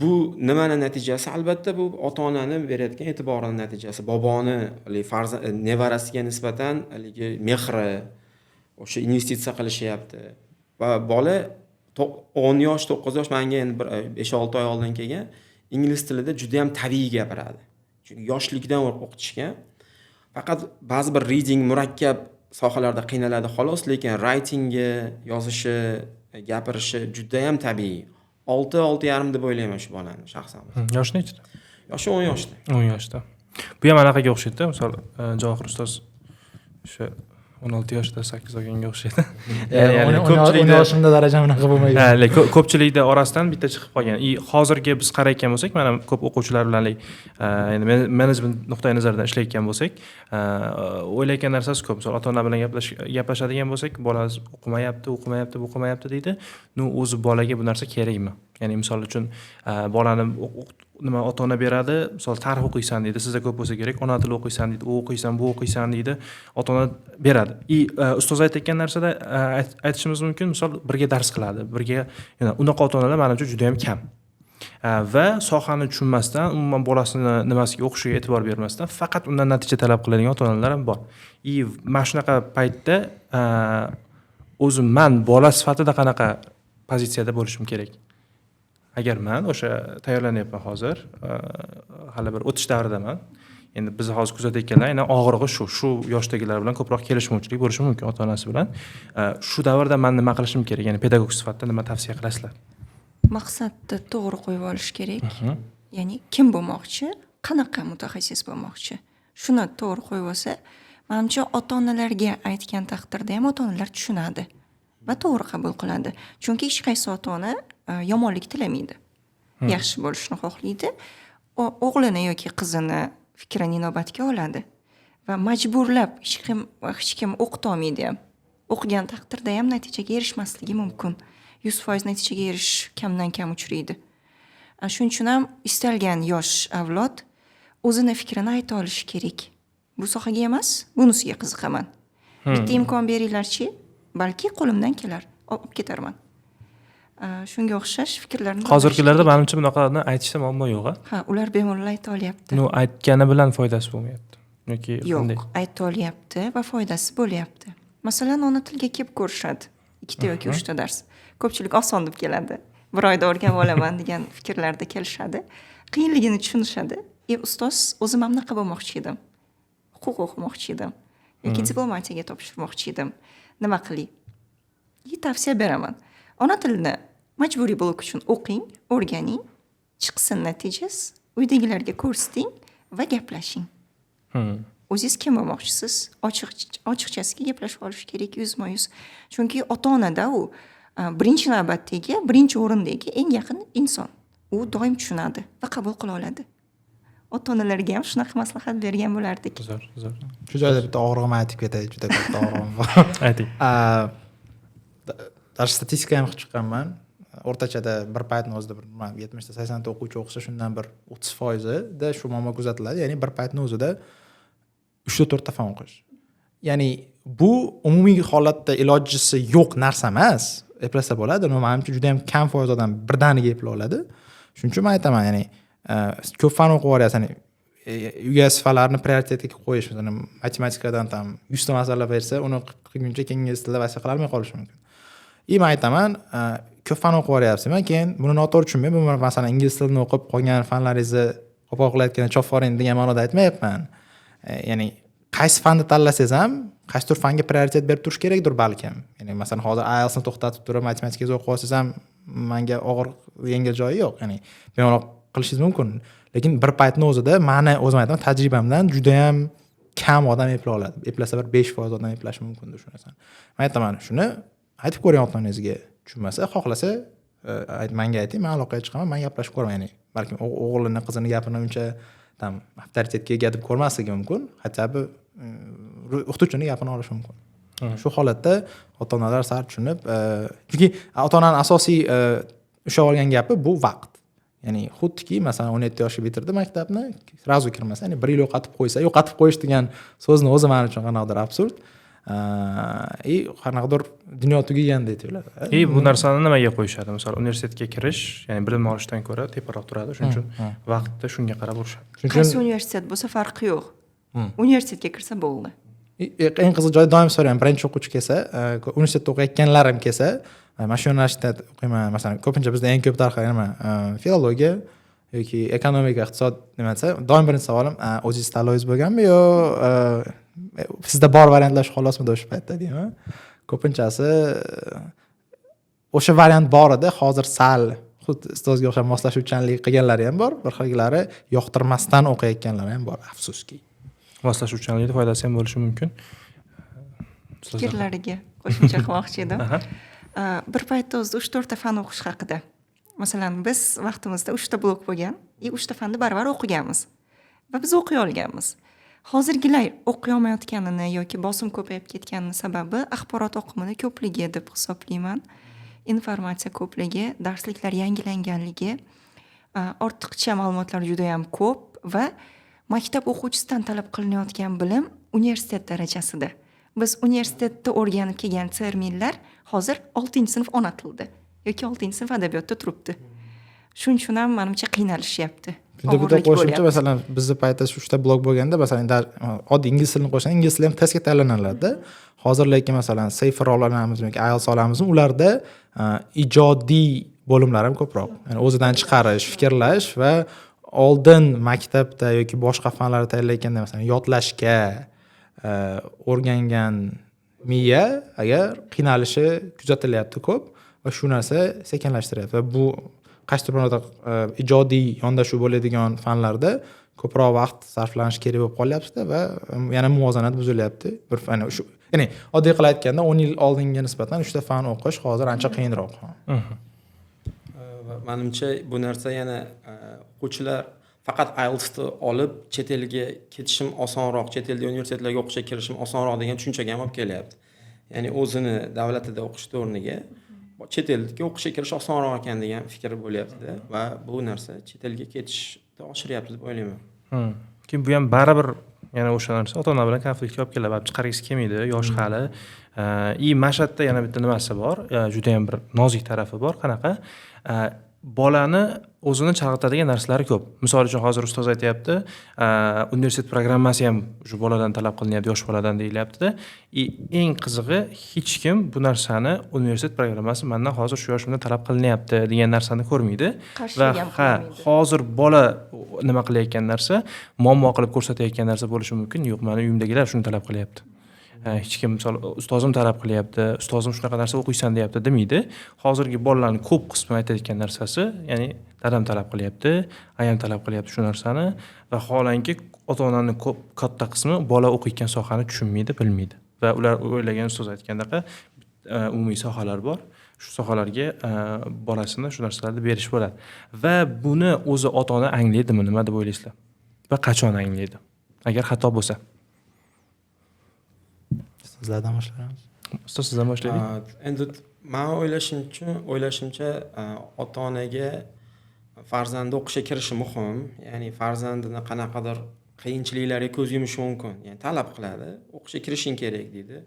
Bu nimani natijasi? Albatta bu ota-onani berayotgan e'tiborining natijasi. Boboni nevarasiga nisbatan haligi mehri, o'sha investitsiya qilishyapti. Va bola 10 yosh, 9 yosh, menga endi 5-6 oy oldin kelgan, ingliz tilida juda ham tabiiy gapiradi. Chunki yoshlikdan o'qitishgan. Faqat ba'zi bir reading murakkab sohalarda qiynaladi xolos, lekin writingi, yozishi, gapirishi juda ham tabiiy. 6-6,5 deb o'ylayman shu bolani shaxsan. Yoshi nechida? Yoshi 10 yoshda. 10 yoshda. Bu ham anaqaga o'xshaydi, misol Javohir ustoz o'sha 16 yoshda 8 olganga o'xshaydi. Ya'ni ko'pchilikda yoshimda darajam unaqa bo'lmagan. Ha, ko'pchilikda orasidan bitta chiqib qolgan. Hozirgi biz qarayotgan bo'lsak, mana ko'p o'quvchilar bilan endi menejment nuqtai nazaridan ishlayotgan bo'lsak, o'ylayotgan narsasi ko'p. Misol ota-ona bilan gaplashadigan bo'lsak, bolangiz o'qimayapti deydi. O'zi bolaga bu narsa kerakmi? Ya'ni misol uchun bolani nima ota-ona beradi, misol tarix o'qiysan deydi, sizda ko'p bo'lsa kerak, ona tili o'qiysan deydi, u o'qiysan, bu o'qiysan deydi, ota-ona beradi. Ustoz aytayotgan narsada aytishimiz mumkin, misol birga dars qiladi, birga unaqa ota-onalar menimcha juda ham kam. Va sohani tushunmasdan, umuman bolasini nimasiga o'qishiga e'tibor bermasdan, faqat undan natija talab qiladigan ota-onalar ham bor. Mana shunaqa paytda o'zim men bola sifatida qanaqa pozitsiyada bo'lishim kerak? Agar men o'sha tayyorlanyapman hozir, hali bir o'tish davridaman. Endi biz hozir kuzatayotganlar, aynan og'rig'i shu yoshdagilar bilan ko'proq kelishmovchilik bo'lishi mumkin ota-onasi bilan. Shu davrda men nima qilishim kerak? Ya'ni pedagog sifatida nima tavsiya qilasizlar? Maqsadni to'g'ri qo'yib olish kerak. Ya'ni kim bo'lmoqchi, qanaqa mutaxassis bo'lmoqchi. Shuni to'g'ri qo'yib olsa, menimcha ota-onalarga aytgan taqdirda ham ota-onalar tushunadi va to'g'ri qabul qiladi. Chunki hech qaysi ota-ona yomonlik tilamaydi. Yaxshi bo'lishni xohlaydi. O'g'lini yoki qizini fikrini inobatga oladi va majburlab hech kim o'qita olmaydi ham. O'qigan taqdirda ham natijaga erishmasligi mumkin. 100% natijaga erishish kamdan kam uchraydi. Shuning uchun ham istalgan yosh avlod o'zini fikrini ayta olishi kerak. Bu sohaga emas, bunisiga qiziqaman. Bitta imkon beringlarchi, balki qo'limdan kelar, olib ketarman. Shunga o'xshash fikrlarni hozirgilarda menimcha bunaqalarni aytishda muammo yo'q. Ha, ular bemalol ayta olyapti. Aytgani bilan foydasi bo'lmayapti. Yoki qanday? Yo'q, ayta olyapti va foydasi bo'lyapti. Masalan, ona tilga kelib ko'rishadi. 2 yoki 3 ta dars. Ko'pchilik oson deb keladi. 1 oyda o'rganib olaman degan fikrlarda kelishadi. Qiyinligini tushunishadi. Ustoz, o'zim ham naqa bo'lmoqchi edim. Huquq o'qimoqchi edim. Yoki diplomatiyaga topshirmoqchi edim. Nima qilay? Tavsiya beraman. Ona tilini majburiy blok uchun o'qing, o'rganing, chiqsin natijasi, uydagilarga ko'rsating va gaplashing. O'zingiz kim bo'lmoqchisiz? Ochiqchasiga gaplashib olish kerak 100%. Chunki ota-onada u birinchi navbatdagi, birinchi o'rindagi eng yaqin inson. U doim tushunadi va qabul qila oladi. Ota-onalarga ham shunaqa maslahat bergan bo'lardik. Zo'r. Shu joyda bitta og'rig'imni aytib ketay, juda katta og'rig'im bor. Ayting. Dars statistika ham qilib chiqqanman. O'rtachada bir paytning o'zida 70 ta 80 ta o'quvchi o'qisa, shundan bir 30% da shu muammo kuzatiladi. Ya'ni bir paytning o'zida 3 ta 4 ta fan o'qish. Ya'ni bu umumiy holatda ilojisi yo'q narsa emas. Eplasa bo'ladi. Menimcha juda ham kam foiz odam birdaniga eplay oladi. Shuning uchun men aytaman, ya'ni ko'p fan o'qib oryapsiz, ya'ni UGS fanlarni prioritetga qo'yish, masalan, matematikadan ham 100 ta masala bersa, uni qilguncha keyin ingliz tilida vasiqa qila olmay qolish mumkin. Men aytaman, ko'p fan o'qib oryapsizman, keyin buni noto'g'ri tushunmang. Bu masalan ingliz tilini o'qib qolgan fanlaringizni qo'pol qilayotgan chopforing degan ma'noda aytmayapman. Ya'ni qaysi fanni tanlasangiz ham, qaysi tur fanga prioritet berib turish kerakdir balkim. Ya'ni masalan hozir IELTS ni to'xtatib turib matematikaga o'qib olsangiz ham menga og'ir yengil joyi yo'q. Ya'ni bemalol qilishingiz mumkin. Lekin bir paytning o'zida meni o'zim aytaman, tajribamdan juda ham kam odam eplay oladi. Eplasa bir 5% odam eplashi mumkindir shu narsani. Men aytaman, shuni aytib ko'ring ota-onangizga. Tushunmasa, xohlasa menga ayting, men aloqaga chiqaman, men gaplashib ko'raman. Ya'ni balkim o'g'lini, qizini gapini uncha avtoritetga ega deb ko'rmasligi mumkin. Hatto o'qituvchini gapini olishi mumkin. Shu holatda ota-onalar sal tushunib, chunki ota-onaning asosiy ushlab olgan gapi bu vaqt. Ya'ni xuddiki masalan 17 yoshga bitirdi maktabni, srazu kirmasa, ya'ni 1 yil yo'qotib qo'ysa, yo'qotib qo'yish degan so'zni o'zi men uchun qanaqadir absurd. Qanaqadir dunyo tugagandek tuyuladi. Bu narsani nimaga qo'yishadi? Masalan, universitetga kirish, ya'ni bilim olishdan ko'ra teparoq turadi. Shuning uchun vaqtda shunga qarab urishadi. Qaysi universitet bo'lsa farqi yo'q. Universitetga kirsa bo'ldi. Eng qiziq joyi doim so'rayman, birinchi o'quvchi kelsa, universitetda o'qiyotganlarim kelsa, mana shu yo'nalishda o'qiyman, masalan, ko'pincha bizda eng ko'p tarqalgan nima? Filologiya yoki ekonomika, iqtisod nima desa, doim birinchi savolim, o'zingiz tanlovingiz bo'lganmi yo sizda bor variantlar shu xolosmidi o'sha paytda deyman. Ko'pinchasi o'sha variant bor edi, hozir sal xuddi ustozga o'xshab moslashuvchanlik qilganlari ham bor, bir xilgilari yoqtirmasdan o'qiyotganlari ham bor, afsuski. Moslashuvchanlikning foydasi ham bo'lishi mumkin. Fikrlariga qo'shimcha qilmoqchi edim. Bir paytda o'zida 3-4 ta fan o'qish haqida. Masalan, biz vaqtimizda 3 ta blok bo'lgan, 3 ta fanni baravar o'qiganmiz va biz o'qiy olganmiz. Hozirgilar o'qiy olmayotganini yoki bosim ko'payib ketganini sababi axborot oqimini ko'pligi deb hisoblayman. Informatsiya ko'pligi, darsliklar yangilanganligi, ortiqcha ma'lumotlar juda ham ko'p va maktab o'quvchisidan talab qilinayotgan bilim universitet darajasida. Biz universitetda o'rganib kelgan terminlar hozir 6-sinf ona tilida yoki 6-sinf adabiyotda turibdi. Shuning uchun ham menimcha qiynalishyapti. Bitta qo'shimcha, masalan, bizning paytda 3 ta blok bo'lganda, masalan, oddiy ingliz tilini qo'shsang, ingliz tili ham testga tayyorlanadi. Hozir lekin masalan, Safer olamizmi yoki IELTS olamizmi, ularda ijodiy bo'limlar ham ko'proq. Ya'ni o'zidan chiqarish, fikrlash va oldin maktabda yoki boshqa fanlarda tayyorlayotganda masalan, yodlashga o'rgangan miya agar qiynalishi kuzatilyapti ko'p va shu narsa sekinlashtiryapti va bu qaysi turmada ijodiy yondashuv bo'ladigan fanlarda ko'proq vaqt sarflanishi kerak bo'lib qolyapti va yana muvozanat buzilyapti. Bir fan shu, ya'ni oddiy qilib aytganda 10 yil oldinga nisbatan 3 ta fan o'qish hozir ancha qiyinroq. Menimcha bu narsa yana o'quvchilar faqat IELTS'ni olib chet elga ketishim osonroq, chet elda universitetlarga o'qishga kirishim osonroq degan tushunchaga ham olib kelyapti. Ya'ni o'zini davlatida o'qishni o'rniga chet elga o'qishga kirish osonroq ekan degan fikr bo'lyapti-da va bu narsa chet elga ketishni oshiryapti deb o'ylayman. Keyin bu ham baribir yana o'sha narsa ota-ona bilan konfliktga olib keladi. Baribir chiqargisi kelmaydi, yosh hali. Mashhadda yana bitta nimasi bor, juda ham bir nozik tarafi bor. Qanaqa? Bolani o'zini chalg'itadigan narsalari ko'p. Misol uchun hozir ustoz aytayapti, universitet programmasi ham shu boladan talab qilinyapti, yosh boladan deyilyapti-da. Eng qizig'i, hech kim bu narsani universitet programmasi mendan hozir shu yoshimda talab qilinyapti degan narsani ko'rmaydi va hozir bola nima qilayotgan narsa, muammo qilib ko'rsatayotgan narsa bo'lishi mumkin. Yo'q, meni uyimdagilar shuni talab qilyapti. Hech kim misol ustozim talab qilyapti, ustozim shunaqa narsa o'qiysan deyapti demaydi. Hozirgi bolalarning ko'p qismi aytayotgan narsasi, ya'ni dadam talab qilyapti, ayam talab qilyapti shu narsani va holanki ota-onaning katta qismi bola o'qiyotgan sohani tushunmaydi, bilmaydi. Va ular o'ylagan ustoz aytgandaqa umumiy sohalar bor. Shu sohalarga bolasini shu narsalarni berish bo'ladi. Va buni o'zi ota-ona anglaydimi, nima deb o'ylaysizlar? Va qachon anglaydi? Agar xato bo'lsa. Sizlardan boshlaymiz. Ustoz, sizdan boshlaylik. Endi men o'ylashimcha ota-onaga farzandi o'qishga kirishi muhim. Ya'ni farzandini qanaqadir qiyinchiliklarga ko'z yumishi mumkin. Ya'ni talab qiladi, o'qishga kirishing kerak deydi.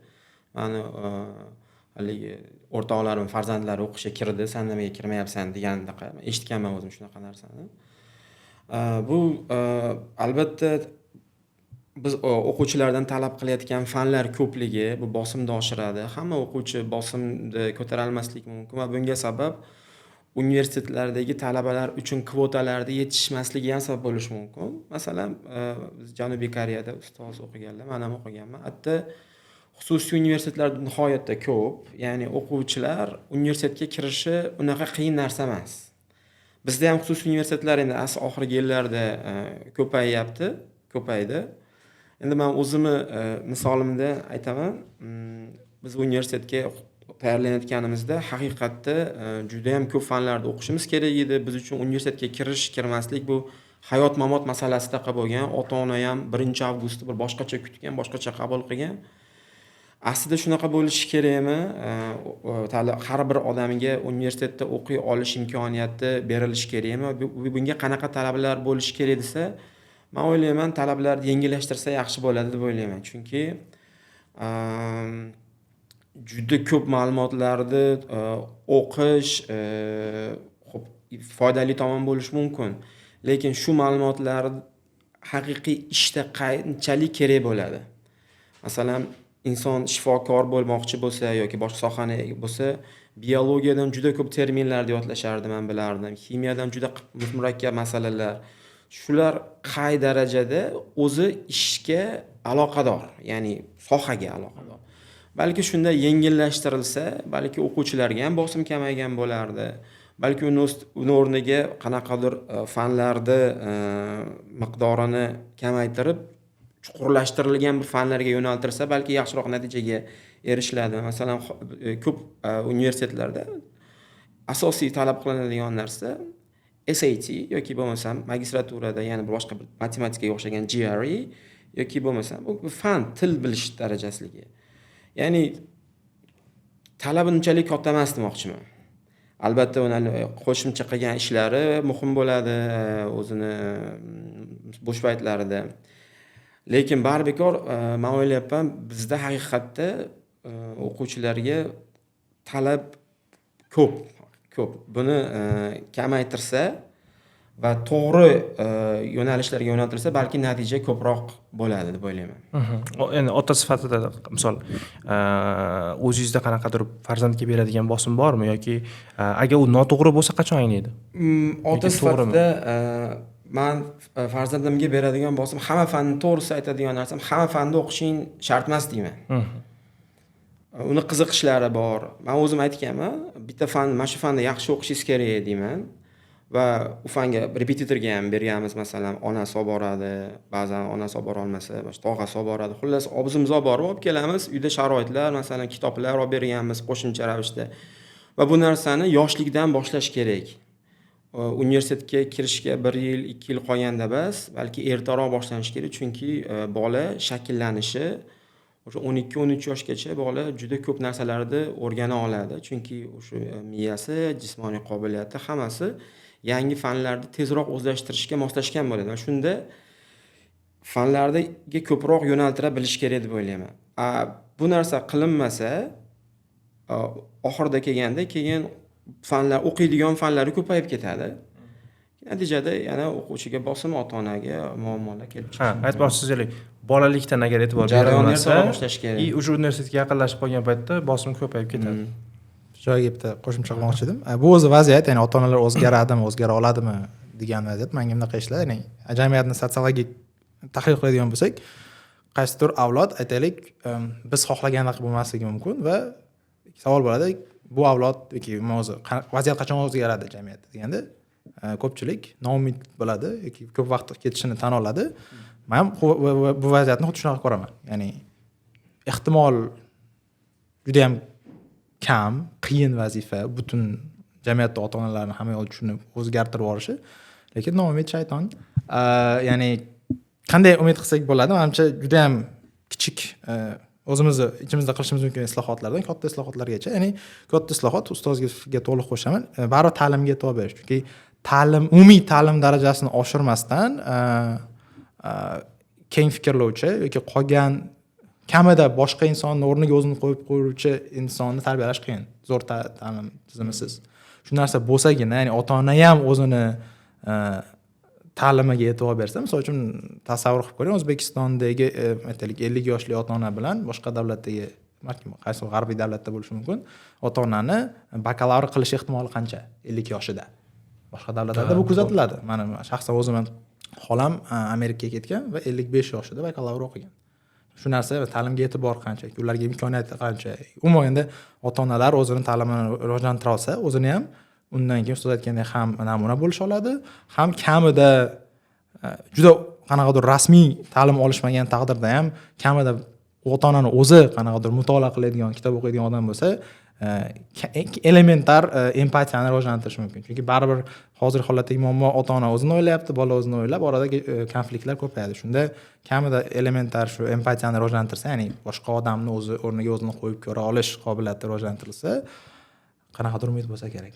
Mani haligi o'rtoqlarim farzandlari o'qishga kirdi, sen nimaga kirmayapsan degandaqa eshitganman o'zim shunaqa narsani. Bu albatta biz o'quvchilardan talab qilayotgan fanlar ko'pligi bu bosimni oshiradi. Hamma o'quvchi bosimni ko'tara olmasligi mumkin va bunga sabab universitetlardagi talabalar uchun kvotalarda yetishmasligi ham sabab bo'lishi mumkin. Masalan, biz Janubiy Koreyada ustoz o'qiganlar, men ham o'qiganman. Hatto xususiy universitetlar nihoyatda ko'p. Ya'ni o'quvchilar universitetga kirishi unaqa qiyin narsa emas. Bizda ham xususiy universitetlar endi oxirgi yillarda ko'paydi. Endi men o'zimni misolimda aytaman. Biz universitetga tayyorlanayotganimizda haqiqatda juda ham ko'p fanlarda o'qishimiz kerak edi. Biz uchun universitetga kirmaslik bu hayot-mamot masalasida bo'lgan. Ota-ona ham 1-avgustni bir boshqacha kutgan, boshqacha qabul qilgan. Aslida shunaqa bo'lishi kerakmi? Har bir odamga universitetda o'qiy olish imkoniyati berilishi kerakmi? Bunga qanaqa talablar bo'lishi kerak desa, men o'ylayman, talablarni yengillashtirsa yaxshi bo'ladi deb o'ylayman. Chunki juda ko'p ma'lumotlarni o'qish foydali tomon bo'lishi mumkin. Lekin shu ma'lumotlar haqiqiy ishda qanchalik kerak bo'ladi? Masalan, inson shifokor bo'lmoqchi bo'lsa yoki boshqa sohani bo'lsa, biologiyadan juda ko'p terminlarni yodlashardi, men bilardim. Ximiyadan juda murakkab masalalar. shular qay darajada o'zi ishga aloqador, ya'ni sohaga aloqador. Balki shunda yengillashtirilsa, balki o'quvchilarga ham bosim kamaygan bo'lardi. Balki uni o'rniga qanaqadir fanlarni miqdorini kamaytirib, chuqurlashtirilgan bir fanlarga yo'naltirsa, balki yaxshiroq natijaga erishiladi. Masalan, ko'p universitetlarda asosiy talab qilinadigan narsa SAT yoki bo'lmasam magistraturada yana boshqa bir matematikaga o'xshagan GRE yoki bo'lmasam bu fan, til bilish darajasiligi. Ya'ni talabi unchalik katta emas demoqchiman. Albatta uni qo'shimcha qilgan ishlari muhim bo'ladi o'zini bo'sh paytlarida. Lekin barbekor men o'ylayapman, bizda haqiqatda o'quvchilarga talab ko'p. Buni kamaytirsa va to'g'ri yo'nalishlarga yo'naltirsa, balki natija ko'proq bo'ladi deb o'ylayman. Endi ota sifatida misol o'zingizda qanaqadir farzandga beradigan bosim bormi yoki agar u noto'g'ri bo'lsa qachon anglaydi? Ota sifatida men farzandimga beradigan bosim hamma fanni to'g'risi aytadigan narsam, hamma fanni o'qishing shart emas deyman. Uni qiziqishlari bor. Men o'zim aytganman, bitta fan, mana shu fanni yaxshi o'qishingiz kerak deyman. Va u fanga repetitorga ham berganmiz, masalan, onasi olib boradi, ba'zan onasi olib bora olmasa, boshqa tog'asi olib boradi. Xullas, obzimiz olib borib kelamiz. Uyda sharoitlar, masalan, kitoblar olib berganmiz qo'shimcha ravishda. Va bu narsani yoshlikdan boshlash kerak. Universitetga kirishga 1 yil, 2 yil qolganda bas, balki ertaroq boshlanish kerak, chunki bola shakllanishi o'sha 12-13 yoshgacha bola juda ko'p narsalarni o'rgana oladi, chunki o'sha miyasi, jismoniy qobiliyati hammasi yangi fanlarni tezroq o'zlashtirishga moslashgan bo'ladi. Va shunda fanlarga ko'proq yo'naltira bilish kerak deb o'ylayman. Bu narsa qilinmasa, oxirida keyin fanlar, o'qiydigan fanlari ko'payib ketadi. Natijada yana o'quvchiga bosim, ota-onaga muammolar kelib chiqadi. Aytmoqchisiz, bolalikdan agar e'tibor berilmasa, o'sha universitetga yaqinlashib qolgan paytda bosim ko'payib ketadi. Joyiga bitta qo'shimcha qilmoqchi edim. Bu o'zi vaziyat, ya'ni ota-onalar o'zgaradimi, o'zgara oladimi degan vaziyat. Menga bunaqa ishlar, ya'ni jamiyatni sotsiologik tahlil qiladigan bo'lsak, qaysidir avlod, aytaylik, biz xohlagandek bo'lmasligi mumkin va savol bo'ladi, bu avlod yoki o'zi vaziyat qachon o'zgaradi jamiyatda deganda, ko'pchilik noumid bo'ladi yoki ko'p vaqt ketishini tan oladi. Men bu vaziyatni xuddi shunaqa ko'raman. Ya'ni ehtimol juda ham kam, qiyin vazifa butun jamiyatda ota-onalarni hamma yo'l tushunib o'zgartirib yuborishi, lekin noumid shayton. Ya'ni qanday umid qilsak bo'ladi? Menimcha juda ham kichik o'zimizni ichimizda qilishimiz mumkin islohotlardan katta islohotlargacha. Ya'ni katta islohot, ustozga to'liq qo'shaman. Baribir ta'limga e'tibor berish. Chunki umumiy ta'lim darajasini oshirmasdan keng fikrlovchi yoki qolgan kamida boshqa insonni o'rniga o'zini qo'yib qo'yuvchi insonni tarbiyalash qiyin. Zo'r ta'lim tizimisiz. Shu narsa bo'lsagina, ya'ni ota-ona ham o'zini ta'limiga e'tibor bersa, misol uchun tasavvur qilib ko'ring, O'zbekistondagi aytaylik 50 yoshli ota-ona bilan boshqa davlatdagi, qaysi g'arbiy davlatda bo'lishi mumkin, ota-onani bakalavr qilish ehtimoli qancha 50 yoshida. Boshqa davlatlarda bu kuzatiladi. Mana shaxsan o'zim ham xolam Amerikaga ketgan va 55 yoshida bakalavr o'qigan. Shu narsa ta'limga e'tibor qancha, ularga imkoniyat qancha. Umuman ota-onalar o'zini ta'limini rivojlantira olsa, o'zini ham undan keyin ustoz aytgandek ham namuna bo'lish oladi, ham kamida juda qanaqadir rasmiy ta'lim olishmagan taqdirda ham kamida ota-onani o'zi qanaqadir mutolaa qiladigan, kitob o'qiydigan odam bo'lsa, elementar empatiyani rivojlantirish mumkin. Chunki baribir hozir holatdagi muammo ota-ona o'zini o'ylayapti, bola o'zini o'ylab, orada konfliktlar ko'payadi. Shunda kamida elementar shu empatiyani rivojlantirsa, ya'ni boshqa odamni o'zi o'rniga o'zini qo'yib ko'ra olish qobiliyati rivojlantirilsa, qanaqadir umid bo'lsa kerak.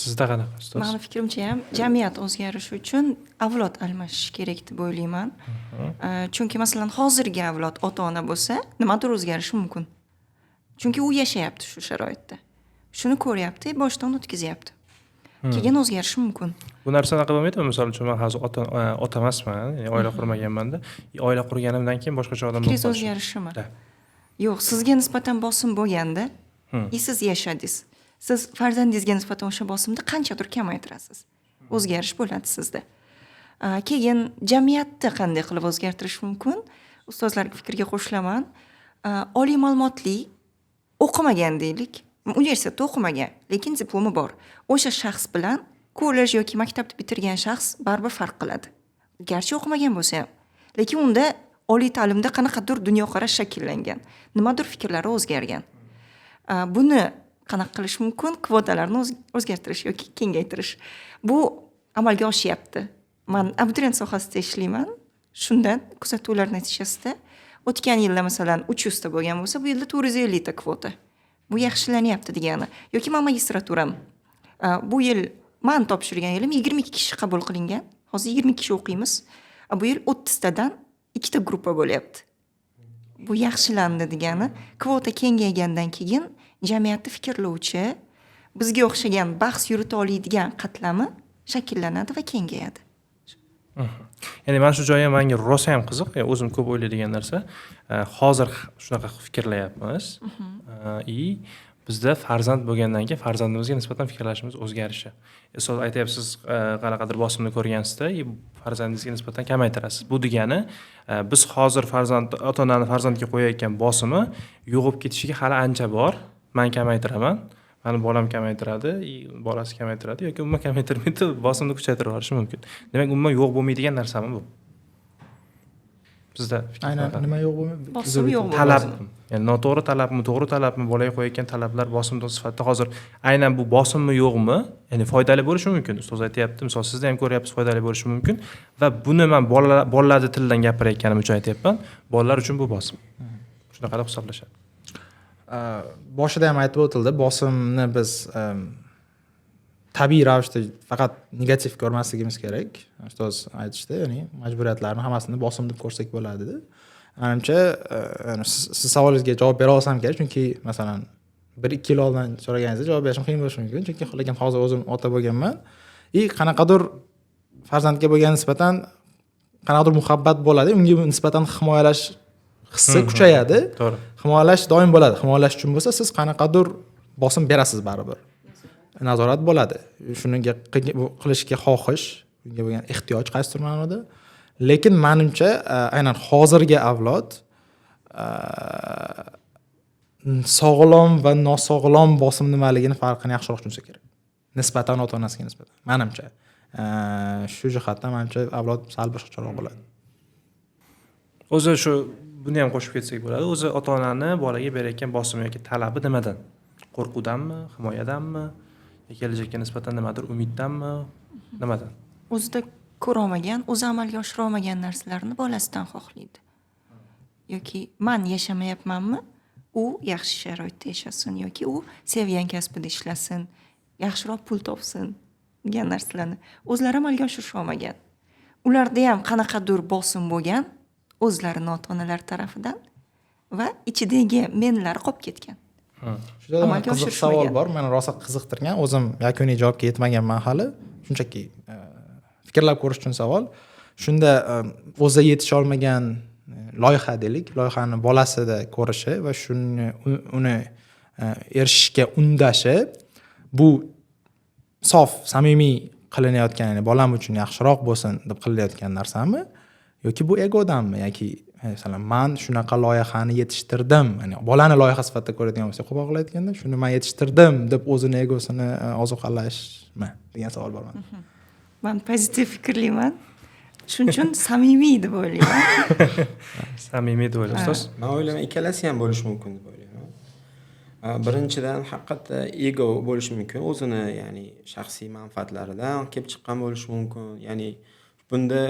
Sizda qanaqa ustoz? Mening fikrimcha ham jamiyat o'zgarishi uchun avlod almashishi kerak deb o'ylayman. Chunki masalan hozirgi avlod ota-ona bo'lsa, nimadir o'zgarishi mumkin. Chunki u yashayapti shu sharoitda. Shuni ko'ryapti, boshdan o'tkazyapti. Keyin o'zgarishi mumkin. Bu narsa anaqa bo'lmaydimi? Misol uchun men hozir ota emasman, ya'ni oila qurmaganman-da. Oila qurganimdan keyin boshqacha odam bo'lib qolish. O'zgarishimi? Yo'q, sizga nisbatan bosim bo'lganda, siz yashadingiz. Siz farzandingizga nisbatan o'sha bosimni qanchadir kamaytirasiz. O'zgarish bo'ladi sizda. Keyin jamiyatni qanday qilib o'zgartirish mumkin? Ustozlarning fikriga qo'shilaman. Oliy ma'lumotli o'qimagan deylik, universitetda o'qimagan, lekin diplomi bor. O'sha shaxs bilan kollej yoki maktabni bitirgan shaxs baribir farq qiladi. Garchi o'qimagan bo'lsa ham, lekin unda oliy ta'limda qanaqadir dunyoqarash shakllangan, nimadir fikrlari o'zgargan. Buni qanaqa qilish mumkin? Kvotalarni o'zgartirish yoki kengaytirish. Bu amalga oshyapti. Men abituriyent sohasida ishlayman. Shundan kuzatuvlar natijasida o'tgan yilda masalan 300 ta bo'lgan bo'lsa, bu yilda 450 ta kvota. Bu yaxshilanyapti degani. Yoki men magistraturam. Bu yil men topshirgan yilim 22 kishi qabul qilingan. Hozir 20 kishi o'qiymiz. Bu yil 30 tadan 2 ta gruppa bo'lyapti. Bu yaxshilandi degani. Kvota kengaygandan keyin jamiyatni fikrlovchi, bizga o'xshagan bahs yurita oladigan qatlami shakllanadi va kengayadi. Ya'ni mana shu joyi menga rosa ham qiziq. O'zim ko'p o'ylaydigan narsa. Hozir shunaqa fikrlayapmiz. Bizda farzand bo'lgandan keyin farzandimizga nisbatan fikrlashimiz o'zgarishi. Siz aytyapsiz, qanaqadir bosimni ko'rgansizda, farzandingizga nisbatan kamaytirasiz. Bu degani, biz hozir ota-onani farzandga qo'yayotgan bosimi yo'g'ib ketishiga hali ancha bor. Men kamaytiraman. Mani bolam kamaytiradi, bolasi kamaytiradi yoki umuman kamaytirmaydi, bosimni kuchaytirib yuborishi mumkin. Demak, umuman yo'q bo'lmaydigan narsami bu? Bizda aynan nima yo'q bo'lmaydi? Bosim yo'q bo'ladi. Talab, ya'ni noto'g'ri talabmi, to'g'ri talabmi, bolaga qo'yayotgan talablar bosimdor sifatida hozir aynan bu bosimmi yo'qmi? Ya'ni foydali bo'lishi mumkin. Ustoz aytayapti, misol sizda ham ko'ryapsiz, foydali bo'lishi mumkin va buni men bolalar tilidan gapirayotganim uchun aytayapman. Bolalar uchun bu bosim. Shunaqa deb hisoblashadi. Boshida ham aytib o'tildi, bosimni biz tabiiy ravishda faqat negativ ko'rmasligimiz kerak. Ustoz aytishdi, ya'ni majburiyatlarni hammasini bosim deb ko'rsak bo'ladi dedi. Menimcha, siz savolingizga javob bera olsam kerak, chunki masalan 1-2 yil oldin so'raganingizda javob berishim qiyin bo'lishi mumkin, chunki lekin hozir o'zim ota bo'lganman. Qanaqadir farzandga bo'lgan nisbatan qanaqadir muhabbat bo'ladi, unga nisbatan himoyalash hissi kuchayadi. To'g'ri. Himoyalash doim bo'ladi. Himoyalash uchun bo'lsa, siz qanaqadir bosim berasiz baribir. Nazorat bo'ladi. Shuniga qilishga xohish, unga bo'lgan ehtiyoj qaysidir ma'noda. Lekin menimcha, aynan hozirgi avlod sog'lom va nosog'lom bosim nimaligini farqini yaxshiroq tushunsa kerak. Nisbatan ota-onasiga nisbatan. Menimcha, shu jihatdan menimcha avlod sal boshqacharoq bo'ladi. O'zi shu buni ham qo'shib ketsak bo'ladi. O'zi ota-onani bolaga berayotgan bosim yoki talabi nimadan? Qo'rquvdanmi, himoyadanmi, kelajakka nisbatan nimadir umiddanmi, nimadan? O'zida ko'ra olmagan, o'zi amalga oshira olmagan narsalarni bolasidan xohlaydi. Yoki men yashamayapmanmi, u yaxshi sharoitda yashasin yoki u sevgan kasbida ishlasin, yaxshiroq pul topsin degan narsalarni o'zlari amalga oshira olmagan. Ularda ham qanaqadir bosim bo'lgan o'zlarining ota-onalari tarafidan va ichidagi menlar qolib ketgan. Shunda qiziq savol bor. Meni rosa qiziqtirgan, o'zim yakuniy javobga yetmaganman hali. Shunchaki fikrlab ko'rish uchun savol. Shunda o'zi yetisha olmagan loyiha deylik, loyihani bolasida ko'rishi va uni erishishga undashi bu sof, samimiy qilinayotgan, ya'ni bolam uchun yaxshiroq bo'lsin deb qilinayotgan narsami yoki bu egodanmi yoki masalan men shunaqa loyihani yetishtirdim, ya'ni bolani loyiha sifatida ko'radigan bo'lsak, qo'pol qilib aytganda, shuni men yetishtirdim deb o'zini egosini ozuqalashmi degan savol bor menda. Men pozitiv fikrliman. Shuning uchun samimiy deb o'ylayman. Samimiy deb o'ylaysiz, ustoz? Men o'ylayman, ikkalasi ham bo'lishi mumkin deb o'ylayman. Birinchidan haqiqatda ego bo'lishi mumkin, o'zini ya'ni shaxsiy manfaatlaridan kelib chiqqan bo'lishi mumkin. Ya'ni bunda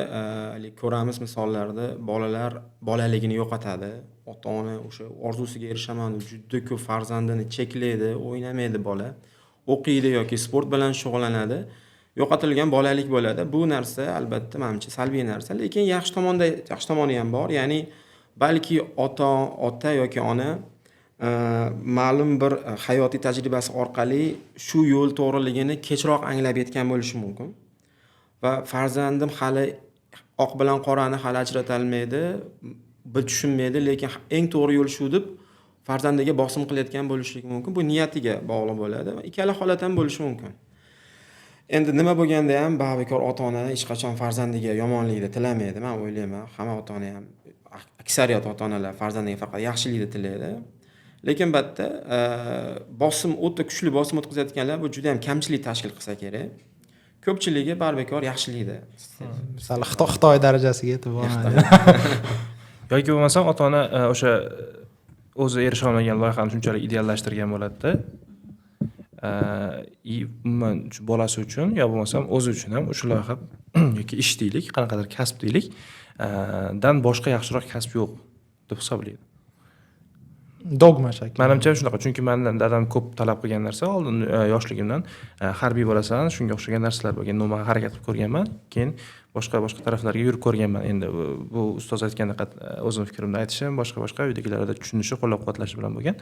ko'ramiz misollarda bolalar bolaligini yo'qotadi. Ota-ona o'sha orzusiga erishaman, juda ko'p farzandini cheklaydi, o'ynamaydi bola. O'qiydi yoki sport bilan shug'ullanadi. Yo'qotilgan bolalik bo'ladi. Bu narsa albatta menimcha salbiy narsa, lekin yaxshi tomoni ham bor. Ya'ni balki ota yoki ona ma'lum bir hayotiy tajribasi orqali shu yo'l to'g'riligini kechroq anglab yetgan bo'lishi mumkin. Va farzandim hali oq bilan qorani hali ajrata olmaydi, bir tushunmaydi, lekin eng to'g'ri yo'l shu deb farzandiga bosim qilayotgan bo'lishi mumkin. Bu niyatiga bog'liq bo'ladi va ikkala holat ham bo'lishi mumkin. Endi nima bo'lganda ham barbekor ota-ona hech qachon farzandiga yomonlikni tilamaydi. Men o'ylayman, hamma ota-ona ham, aksariyat ota-onalar farzandiga faqat yaxshilikni tilaydi. Lekin batda bosim o'ta kuchli bosim o'tkazayotganlar bu juda ham kamchilik tashkil qilsa kerak. Ko'pchiligi barbekor yaxshilikda. Misal Xitoy darajasiga yetib bormaydi. yoki bo'lmasam ota-ona o'sha o'zi erisha olmagan loyihani shunchalik ideallashtirgan bo'ladi-da. Umuman bolasi uchun yo bo'lmasam o'zi uchun ham o'sha loyiha yoki ish deylik, qanaqadir kasb deylik, dan boshqa yaxshiroq kasb yo'q deb hisoblaydi. Dogma shakli. Menimcha shunaqa, chunki mendan dadam ko'p talab qilgan narsa oldin yoshligimdan harbiy bo'lasan, shunga o'xshagan narsalar bo'lgan. Men harakat qilib ko'rganman, keyin boshqa taraflarga yurib ko'rganman. Endi bu ustoz aytgandek o'zim fikrimni aytishim, boshqa uydagilarda tushunishi, qo'llab-quvvatlashi bilan bo'lgan.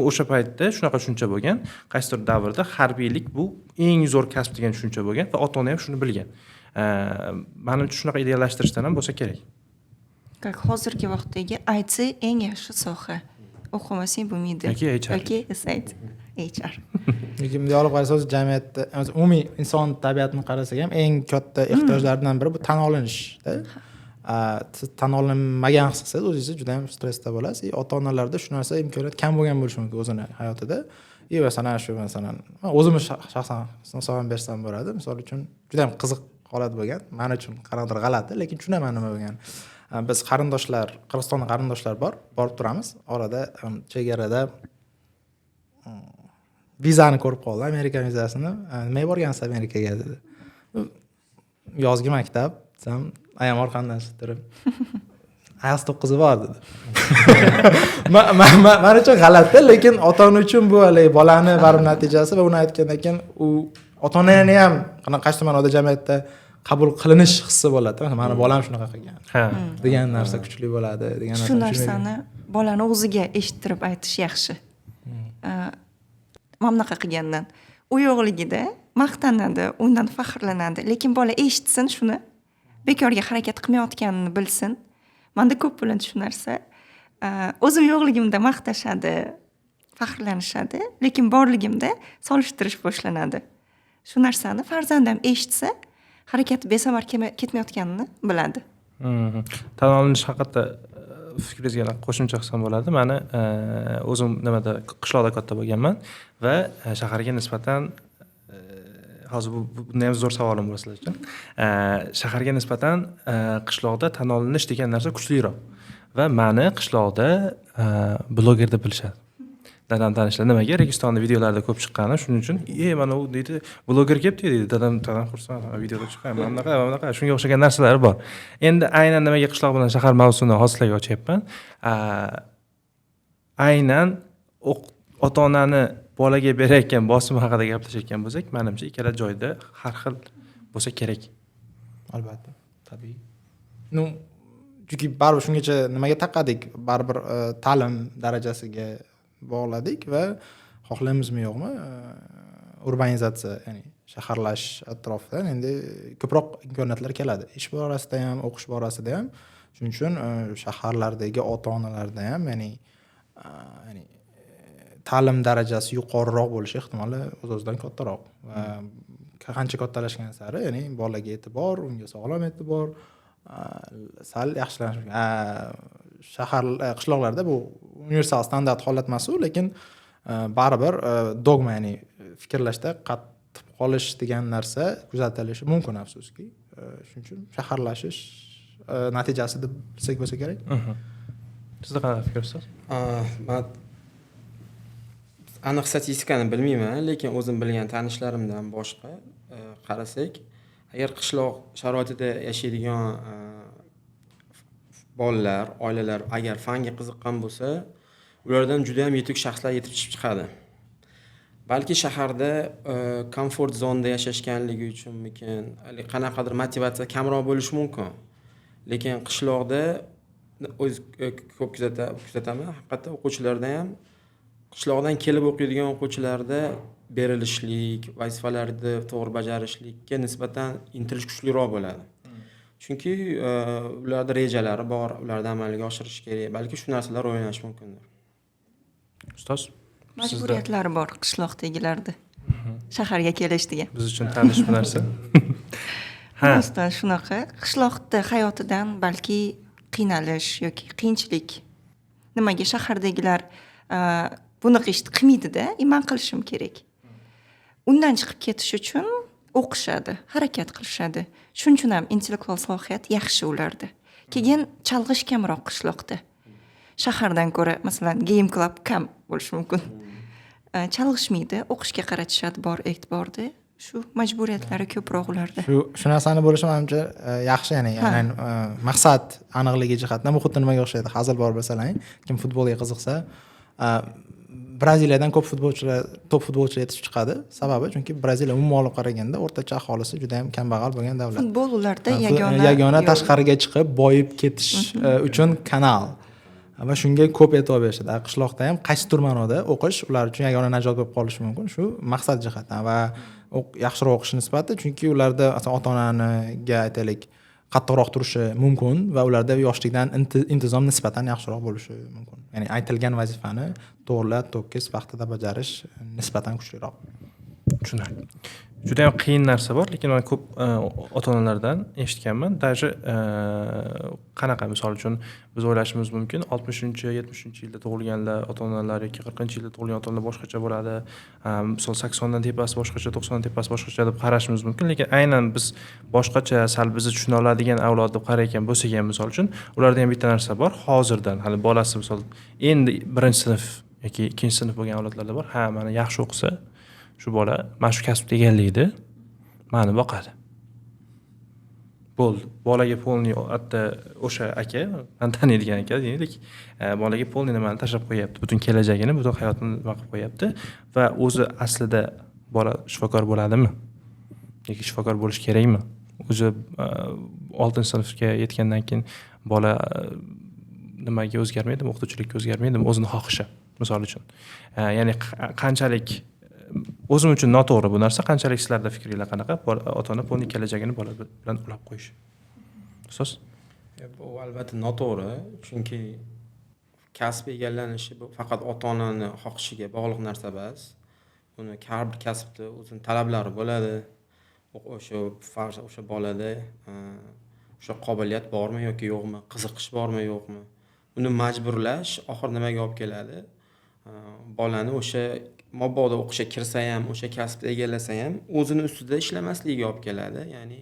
O'sha paytda shunaqa tushuncha bo'lgan. Qaysidir davrda harbiylik bu eng zo'r kasb degan tushuncha bo'lgan va ota-ona ham shuni bilgan. Menimcha shunaqa ideallashtirishdan ham bo'lsa kerak. Hozirgi vaqtdagi IT eng yaxshi soha. O'qimasang bo'lmaydi. Yoki sayt HR. Lekin bunday olib qarasangiz jamiyatda umumiy inson tabiatini qarasak ham eng katta ehtiyojlardan biri bu tan olinish-da. Siz tan olinmagan his qilsangiz o'zingizni juda ham stressda bo'lasiz. Ota-onalarda shu narsa imkoniyat kam bo'lgan bo'lishi mumkin o'zini hayotida. Masalan o'zim shaxsan savol bersam bo'ladi. Misol uchun juda ham qiziq holat bo'lgan. Men uchun qanaqadir g'alati, lekin tushunaman nima bo'lgan. Biz qarindoshlar, Qirg'izistonda qarindoshlar borib turamiz. Orada chegarada vizani ko'rib qoldi, Amerika vizasini. Nima borgansiz Amerikaga dedi. Yozgi maktab, desam, ayam orqamdan turib. IELTS 9 bor dedi. Men uchun g'alati, lekin ota-ona uchun bu bolani baribir natijasi va uni aytgandan keyin u ota-onani ham qaysi ma'noda jamiyatda qabul qilinish hissi bo'ladi. Mana bolam shunaqa qilgan. Degan narsa kuchli bo'ladi, degan narsa. Shu narsani bolani o'ziga eshittirib aytish yaxshi. Mana bunaqa qilgandan u yo'qligida maqtanadi, undan faxrlanadi, lekin bola eshitsin shuni, bekorga harakat qilmayotganini bilsin. Menda ko'p bo'ladi shu narsa. O'zim yo'qligimda maqtashadi, faxrlanishadi, lekin borligimda solishtirish boshlanadi. Shu narsani farzandim eshitsa, harakat besamar ketmayotganini biladi. Tan olinish haqida fikringizga qo'shimcha qilsam bo'ladi. Meni o'zim nimada qishloqda katta bo'lganman va shaharga nisbatan hozir bunday ham zo'r savolim bo'lsa uchun. Shaharga nisbatan qishloqda tan olinish degan narsa kuchliroq. Va meni qishloqda bloger deb bilishadi. Dadam tanishlar nimaga Registonda videolarda ko'p chiqqani, shuning uchun mana u deydi, bloger kelibdi deydi. Dadam xursand, videoda chiqqan, mana shunga o'xshagan narsalar bor. Endi aynan nimaga qishloq bilan shahar mavzusini hozirlarga ochyapman. Aynan ota-onani bolaga berayotgan bosim haqida gaplashayotgan bo'lsak, menimcha ikkala joyda har xil bo'lsa kerak. Albatta, tabiiy. Chunki baribir shungacha nimaga taqadik? Baribir ta'lim darajasiga bog'ladik va xohlaymizmi yo'qmi urbanizatsiya, ya'ni shaharlashish atrofidan endi ko'proq imkoniyatlar keladi. Ish borasida ham, o'qish borasida ham. Shuning uchun shaharlardagi ota-onalarda ham ya'ni ta'lim darajasi yuqoriroq bo'lishi ehtimoli o'z-o'zidan kattaroq va qancha kattalashgan sari, ya'ni bolaga e'tibor, unga sog'lom e'tibor sal yaxshilanishi. Qishloqlarda bu universal standart holat emas-u, lekin baribir dogma, ya'ni fikrlashda qattiq qolish degan narsa kuzatilishi mumkin afsuski. Shuning uchun shaharlashish natijasi deb bilsak bo'lsa kerak. Sizda qanaqa fikrsiz? Men aniq statistikani bilmayman, lekin o'zim bilgan tanishlarimdan boshqa qarasak, agar qishloq sharoitida yashaydigan bolalar, oilalar agar fanga qiziqqan bo'lsa, ulardan juda ham yetuk shaxslar yetib chiqadi. Balki shaharda komfort zonada yashashganligi uchunmikin, qanaqadir motivatsiya kamroq bo'lishi mumkin. Lekin qishloqda o'z ko'p kuzataman, haqiqatda o'quvchilarda ham qishloqdan kelib o'qiydigan o'quvchilarda berilishlik, vazifalarni to'g'ri bajarishlikka nisbatan intilish kuchliroq bo'ladi. Chunki ularda rejalari bor, ularni amalga oshirish kerak. Balki shu narsalar o'ynash mumkindir. Ustoz, majburiyatlari bor qishloqdagilarda. shaharga kelish degan. Biz uchun tanish bu narsa. Rostdan shunaqa. Qishloqda hayotidan balki qiynalish yoki qiyinchilik. Nimaga shahardagilar bunaqa ishni qilmaydi-da, man qilishim kerak. Undan chiqib ketish uchun o'qishadi, harakat qilishadi. Shuning uchun ham intellektual salohiyat yaxshi ularda. Keyin chalg'ish kamroq qishloqda. Shahardan ko'ra, masalan, game club kam bo'lishi mumkin. Chalg'ishmaydi, o'qishga qaratishadi bor e'tiborda. Shu majburiyatlari ko'proq ularda. Shu narsani bo'lishi menimcha yaxshi, ya'ni maqsad aniqligi jihatdan. Bu xuddi nimaga o'xshaydi? Hazil bor masalan, kim futbolga qiziqsa, Braziliyadan ko'p top futbolchilar yetishib chiqadi. Sababi chunki Braziliya umuman olib qaraganda o'rtacha aholisi juda ham kambag'al bo'lgan davlat. Futbol ularda yagona tashqariga chiqib boyib ketish uchun kanal. Va shunga ko'p e'tibor berishadi. Qishloqda ham qaysidir ma'noda o'qish ular uchun yagona najot bo'lib qolishi mumkin. Shu maqsad jihatdan va yaxshiroq o'qish nisbati, chunki ularda asosan ota-onaga aytaylik qattiqroq turishi mumkin va ularda yoshlikdan intizom nisbatan yaxshiroq bo'lishi mumkin. Ya'ni aytilgan vazifani to'g'rilab, to'kis vaqtida bajarish nisbatan kuchliroq. Tushunarli. Juda ham qiyin narsa bor, lekin men ko'p ota-onalardan eshitganman. Даже qanaqa, misol uchun biz o'ylashimiz mumkin, 60-70-yilda tug'ilganlar ota-onalar yoki 40-yilda tug'ilgan ota-onalar boshqacha bo'ladi. Misol 80 dan tepasi boshqacha, 90 dan tepasi boshqacha deb qarashimiz mumkin, lekin aynan biz boshqacha, sal bizni tushuna oladigan avlod deb qarayotgan bo'lsak ham, misol uchun, ularda ham bitta narsa bor. Hozirdan, hali bolasi misol endi 1-sinf yoki 2-sinf bo'lgan avlodlarda bor. Ha, mana yaxshi o'qisa, shu bola mana shu kasbni egallaydi, meni boqadi. Bo'ldi. Bolaga polni hatto o'sha aka, men taniydigan aka deylik, bolaga polni nimani tashlab qo'yapti, butun kelajagini, butun hayotini nima qilib qo'yapti va o'zi aslida bola shifokor bo'ladimi? Yoki shifokor bo'lish kerakmi? O'zi 6-sinfga yetgandan keyin bola nimaga o'zgarmaydimi? O'qituvchilikka o'zgarmaydimi? O'zini xohishi, misol uchun. Ya'ni qanchalik o'zim uchun noto'g'ri bu narsa, qanchalik sizlarda fikringlar qanaqa? Ota-ona polni kelajagini bola bilan ulab qo'yish. So'z? Bu albatta noto'g'ri, chunki kasb egallanishi bu faqat ota-onani xohishiga bog'liq narsa emas. Uni har bir kasbda o'zining talablari bo'ladi. O'sha bolada o'sha qobiliyat bormi yoki yo'qmi, qiziqish bormi yo'qmi, uni majburlash oxir nimaga olib keladi? Bolani o'sha mabodo o'qishga kirsa ham, o'sha kasbni egallasa ham, o'zini ustida ishlamasligiga olib keladi. Ya'ni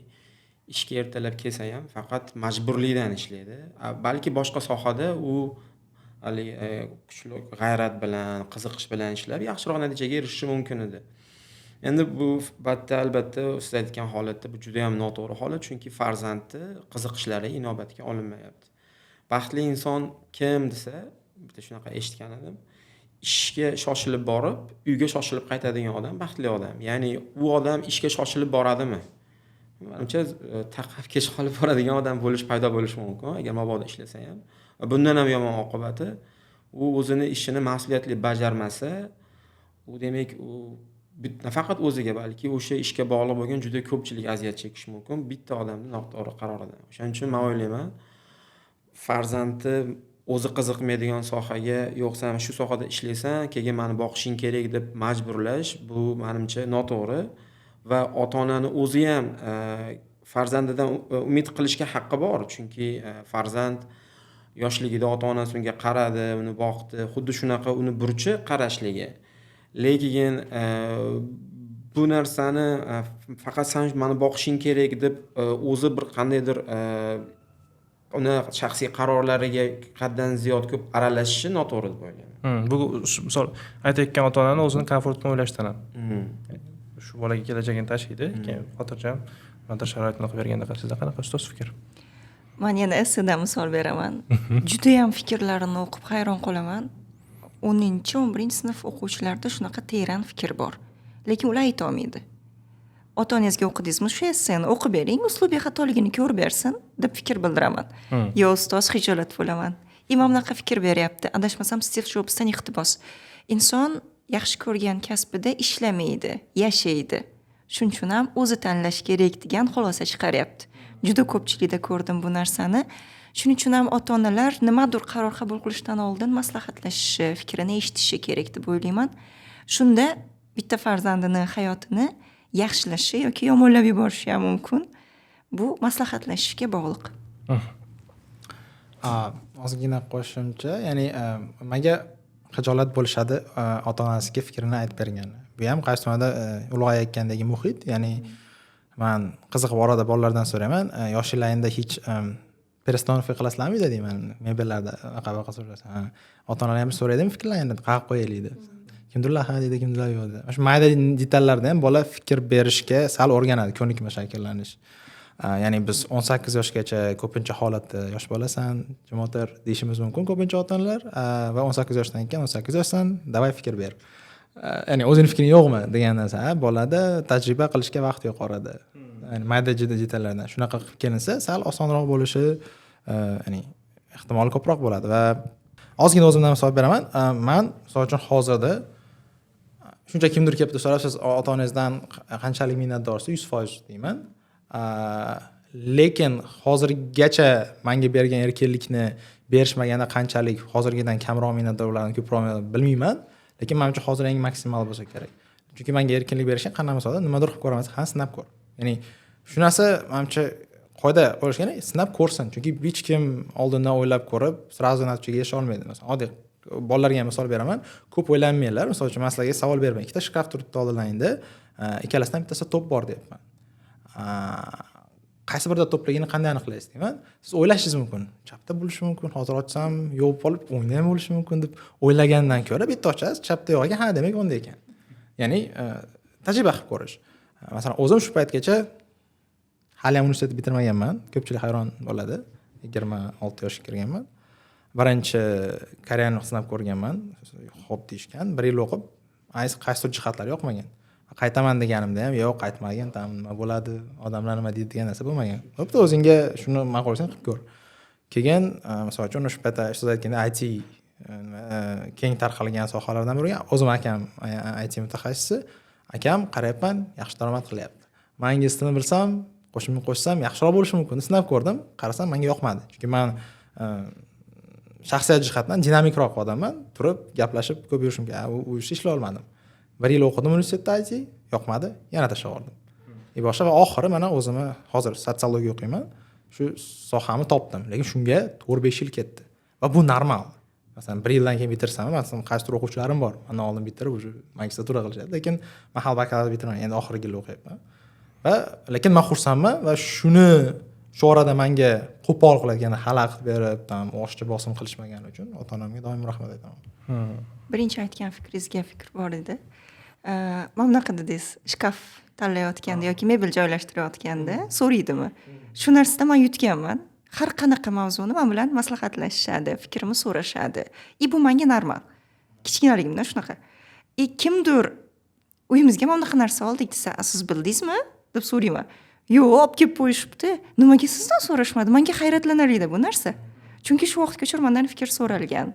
ishga ertalab kelsa ham faqat majburlikdan ishlaydi. Balki boshqa sohada u kuchli g'ayrat bilan, qiziqish bilan ishlab yaxshiroq natijaga erishishi mumkin edi. Endi bu albatta siz aytgan holatda bu juda ham noto'g'ri holat, chunki farzandni qiziqishlari inobatga olinmayapti. Baxtli inson kim desa, bitta shunaqa eshitgan edim. Ishga shoshilib borib, uyga shoshilib qaytadigan odam baxtli odam. Ya'ni u odam ishga shoshilib boradimi? Menimcha taqab kech qolib boradigan odam paydo bo'lishi mumkin, agar mabodo ishlasa ham. Bundan ham yomon oqibati, u o'zini ishini mas'uliyatli bajarmasa, u demak u nafaqat o'ziga, balki o'sha ishga bog'liq bo'lgan juda ko'pchilik aziyat chekishi mumkin bitta odamning noto'g'ri qaroridan. O'shaning uchun men o'ylayman, farzandni o'zi qiziqmaydigan sohaga, yo'qsa shu sohada ishlaysan, keyin meni boqishing kerak deb majburlash, bu menimcha noto'g'ri va ota-onani o'zi ham farzandidan umid qilishga haqqi bor, chunki farzand yoshligida ota-onasi unga qaradi, uni boqdi, xuddi shunaqa uni burchi qarashligi. Lekin bu narsani faqat sen meni boqishing kerak deb o'zi bir qandaydir uni shaxsiy qarorlariga haddan ziyod ko'p aralashishi noto'g'ri deb o'ylayman. Bu misol aytayotgan ota-onani o'zini komfortini o'ylashdan ham. Shu bolaga kelajagini tashlaydi, keyin xotirjam mana sharoitni qilib berganda sizda qanaqa ustoz fikr? Men yana esidan misol beraman. Juda ham fikrlarini o'qib hayron qolaman. 10-11-sinf o'quvchilarda shunaqa teran fikr bor. Lekin ular ayta olmaydi. Ota-onangizga o'qidingizmi, shu esseni o'qib bering, uslubiy xatoligini ko'rib bersin deb fikr bildiraman. Yo ustoz, xijolat bo'laman. Imom naqa fikr beryapti. Adashmasam Stiv Jobsdan iqtibos. Inson yaxshi ko'rgan kasbida ishlamaydi, yashaydi. Shuning uchun ham o'zi tanlash kerak degan xulosa chiqaryapti. Juda ko'pchilikda ko'rdim bu narsani. Shuning uchun ham ota-onalar nimadir qaror qabul qilishdan oldin maslahatlashishi, fikrini eshitishi kerak deb o'ylayman. Shunda bitta farzandini hayotini yaxshilashi yoki yomonlab yuborishi ham mumkin. Bu maslahatlashishga bog'liq. Ozgina qo'shimcha, ya'ni menga xijolat bo'lishadi ota-onasiga fikrini aytib bergan. Bu ham qaysilarda ulg'ayayotgandagi muhit, ya'ni men qiziqib orada bolalardan so'rayman, yoshinglarda hech перестановка qilasizlarmi deyman, mebellarda qabaqa so'rasam. Ota-onalar ham so'raydimi fikrlaringni, qaqib qo'yaylik deb. Kimdirlar ha deydi, kimdirlar yo'q deydi. Shu mayda detallarda ham bola fikr berishga sal o'rganadi, ko'nikma shakllanish. Ya'ni biz 18 yoshgacha ko'pincha holatda yosh bolasan, jimotar deyishimiz mumkin ko'pincha ota-onalar va 18 yoshdan keyin 18 yoshdan davay fikr ber. Ya'ni o'zing fikring yo'qmi degan narsa, bolada tajriba qilishga vaqt yo'q orada. Ya'ni mayda detallardan shunaqa qilib kelinsa, sal osonroq bo'lishi, ya'ni ehtimoli ko'proq bo'ladi va ozgina o'zimdan misol beraman. Men misol uchun hozirda shuncha kimdir kelibdi so'rab, siz ota-onangizdan qanchalik minnatdorsiz? 100% deyman. Lekin hozirgacha menga bergan erkinlikni berishmaganda qanchalik hozirgidan kamroq minnatdor bo'lardim, ko'proq bilmayman. Lekin menimcha hozir eng maksimal bo'lsa kerak. Chunki menga erkinlik berishgan qanday misolda nimadir qilib ko'ramiz, ha sinab ko'r. Ya'ni shu narsa menimcha qoida bo'lish kerak, sinab ko'rsin. Chunki hech kim oldindan o'ylab ko'rib, sразу natijaga erisha olmaydi. Masalan, oddiy bolalarga misol beraman. Ko'p o'ylanmanglar. Misol uchun men sizlarga savol bermay, ikkita shkaf turibdi oldingizda, ikkalasidan bittasi to'p bor deyapman. Qaysi birida to'pligini qanday aniqlaysiz deyman. Siz o'ylashingiz mumkin. Chapda bo'lishi mumkin, hozir ochsam yo'q qolib, o'ngda ham bo'lishi mumkin deb o'ylagandan ko'ra bitta ochasiz, chapda yo'q ekan, ha demak o'ngda ekan. Ya'ni tajriba qilib ko'rish. Masalan, o'zim shu paytgacha hali ham universitetni bitirmaganman. Ko'pchilik hayron bo'ladi. 26 yoshga kirganman. Birinchi Koreyani sinab ko'rganman. Xo'p deyishgan. 1 yil o'qib, qaysi jihatlari yoqmagan. Qaytaman deganimda ham yo'q, qaytmagan, nima bo'ladi, odamlar nima deydi degan narsa bo'lmagan. Bo'pti, o'zingga shuni ma'qul ko'rsang qilib ko'r. Keyin, masalan uchun shu paytda siz aytganda IT keng tarqalgan sohalardan biri, o'zim akam IT mutaxassisi, akam qarayapman, yaxshi daromad qilyapti. Men ingliz tilini bilsam, qo'shimni qo'shsam yaxshiroq bo'lishi mumkin. Sinab ko'rdim, qarasam menga yoqmadi. Chunki men shaxsiyat jihatdan dinamikroq odamman, turib gaplashib ko'p yurishim kerak. U ishni ishlay olmadim. 1 yil o'qidim universitetda IT, yoqmadi, yana tashlab yubordim. Boshqa va oxiri mana o'zimni hozir sotsiologiya o'qiyman. Shu sohamni topdim, lekin shunga 4-5 yil ketdi. Va bu normal. Masalan, 1 yildan keyin bitirsam, masalan, qaysidir o'quvchilarim bor. Mana oldin bitirib, o'sha magistratura qilishadi, lekin men hali bakalavr bitirmagan, endi oxirgi yil o'qiyapman. Va lekin men xursandman va shuni shu orada menga qo'pol qiladigan xalaqit berib, oshcha bosim qilishmagani uchun ota-onamga doim rahmat aytaman. Birinchi aytgan fikringizga fikr bor edi. Mana bunaqa dedingiz, shkaf tanlayotganda yoki mebel joylashtirayotganda so'raydimi? Shu narsada men yutganman. Har qanaqa mavzuni men bilan maslahatlashishadi, fikrimni so'rashadi. Bu menga normal. Kichkinaligimdan shunaqa. Kimdir uyimizga mana bunaqa narsa oldik desa, siz bildingizmi? deb so'rayman. Yo'q, olib kelib qo'yishibdi. Nimaga sizdan so'rashmadi? Menga hayratlanarli bu narsa. Chunki shu vaqtgacha mendan fikr so'ralgan.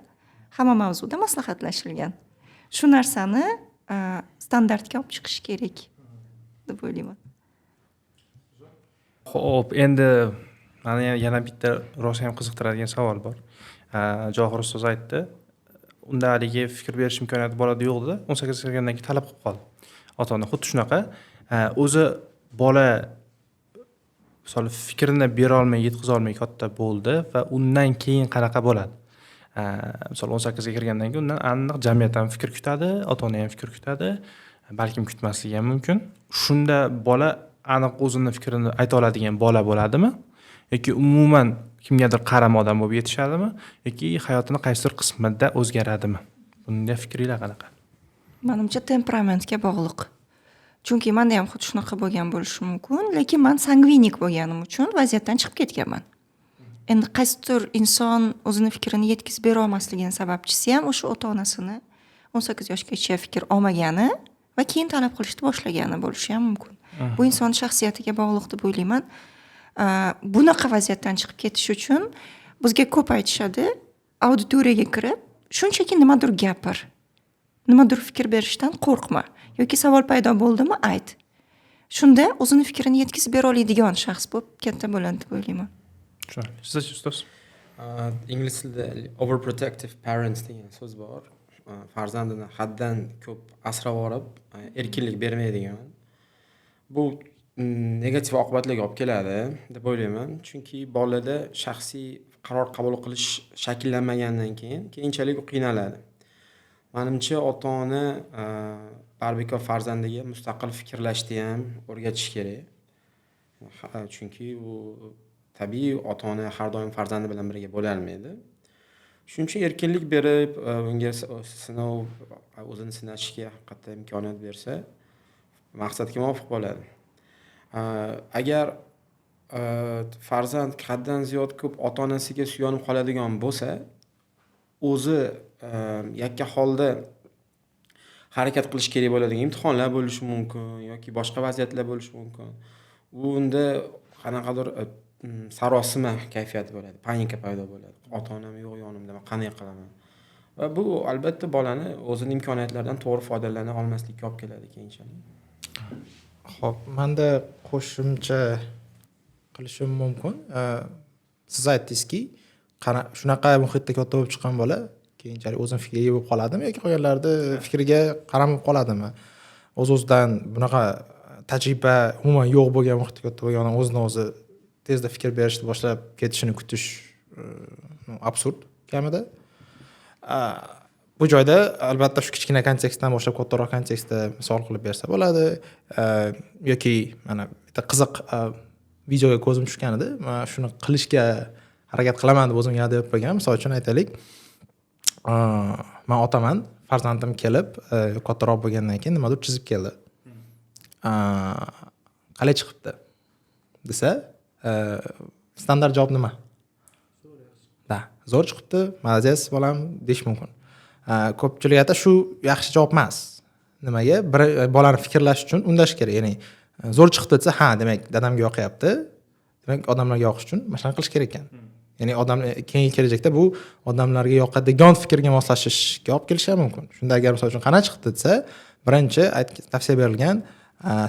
Hamma mavzuda maslahatlashilgan. Shu narsani standartga olib chiqish kerak deb o'ylayman. Xo'p, endi meni yana bitta rosa ham qiziqtiradigan savol bor. Johir ustoz aytdi, unda haligi fikr berish imkoniyati bolada yo'q edi. 18 ga kirgandan keyin talab qilib qoldi. Ota-ona xuddi shunaqa. O'zi bola misol fikrini bera olmay, yetkiza olmay katta bo'ldi va undan keyin qanaqa bo'ladi? Misol 18 ga kirgandan keyin undan aniq jamiyat ham fikr kutadi, ota-ona ham fikr kutadi, balkim kutmasligi ham mumkin. Shunda bola aniq o'zini fikrini ayta oladigan bola bo'ladimi? Yoki umuman kimgadir qarama odam bo'lib yetishadimi? Yoki hayotini qaysidir qismida o'zgaradimi? Bunda fikringlar qanaqa? Menimcha temperamentga bog'liq. Chunki menda ham xuddi shunaqa bo'lgan bo'lishi mumkin, lekin men sangvinik bo'lganim uchun vaziyatdan chiqib ketganman. Endi qaysidir inson o'zini fikrini yetkazib bera olmasligining sababchisi ham o'sha ota-onasini 18 yoshgacha fikr olmagani va keyin talab qilishni boshlagani bo'lishi ham mumkin. Bu inson shaxsiyatiga bog'liq deb o'ylayman. Bunaqa vaziyatdan chiqib ketish uchun bizga ko'p aytishadi, auditoriyaga kirib, shunchaki nimadir gapir. Nimadir fikr berishdan qo'rqma yoki savol paydo bo'ldimi, ayt. Shunda o'zini fikrini yetkazib bera oladigan shaxs bo'lib katta bo'ladi deb o'ylayman. Siz ustoz? Ingliz tilida overprotective parents degan so'z bor. farzandini haddan ko'p asrab olib erkinlik bermaydigan bu negativ oqibatlarga olib keladi deb o'ylayman. Chunki bolada shaxsiy qaror qabul qilish shakllanmagandan keyinchalik u qiynaladi. Menimcha ota-ona barbekor farzandiga mustaqil fikrlashni ham o'rgatish kerak. Chunki u tabiiy ota-ona har doim farzandi bilan birga bo'la olmaydi. Shuning uchun erkinlik berib, unga o'zini sinashga haqiqatda imkoniyat bersa, maqsadga muvofiq bo'ladi. Agar farzand haddan ziyod ko'p ota-onasiga suyanib qoladigan bo'lsa, o'zi yakka holda harakat qilish kerak bo'ladigan imtihonlar bo'lishi mumkin yoki boshqa vaziyatlar bo'lishi mumkin. Unda qanaqadir sarosima kayfiyati bo'ladi, panika paydo bo'ladi. Ota-onam yo'q yonimda, men qanday qilaman? Va bu albatta bolani o'zining imkoniyatlaridan to'g'ri foydalana olmaslikka olib keladi keyinchalik. Xo'p, menda qo'shimcha qilishim mumkin. Siz aytdingizki, shunaqa muhitda katta bo'lib chiqqan bola keyinchalik o'zini fikriga bo'lib qoladimi yoki qolganlarni fikriga qaramay qoladimi? O'z-o'zidan bunaqa tajriba umuman yo'q bo'lgan muhitda katta bo'lgan o'zini o'zi tezda fikr berishni boshlab ketishini kutish absurd kamida. Bu joyda albatta shu kichkina kontekstdan boshlab kattaroq kontekstda misol qilib bersa bo'ladi. Yoki mana bitta qiziq videoga ko'zim tushgan edi. Men shuni qilishga harakat qilaman deb o'zim yodib qo'ygan. Misol uchun aytaylik, men otaman, farzandim kelib, kattaroq bo'lgandan keyin nimadir chizib keldi. Qalay chiqibdi desa, standart javob nima? Da, zo'r chiqibdi, молодец bolam deyish mumkin. Ko'pchilik aytadi, shu yaxshi javob emas. Nimaga? Bir bolani fikrlash uchun undash kerak. Ya'ni zo'r chiqdi desa, ha, demak dadamga yoqyapti. Demak odamlarga yoqish uchun mana shuni qilish kerak ekan. Ya'ni keyingi kelajakda bu odamlarga yoqadigan fikrga moslashishga olib kelishi mumkin. Shunda agar misol uchun qana chiqdi desa, birinchi tavsiya berilgan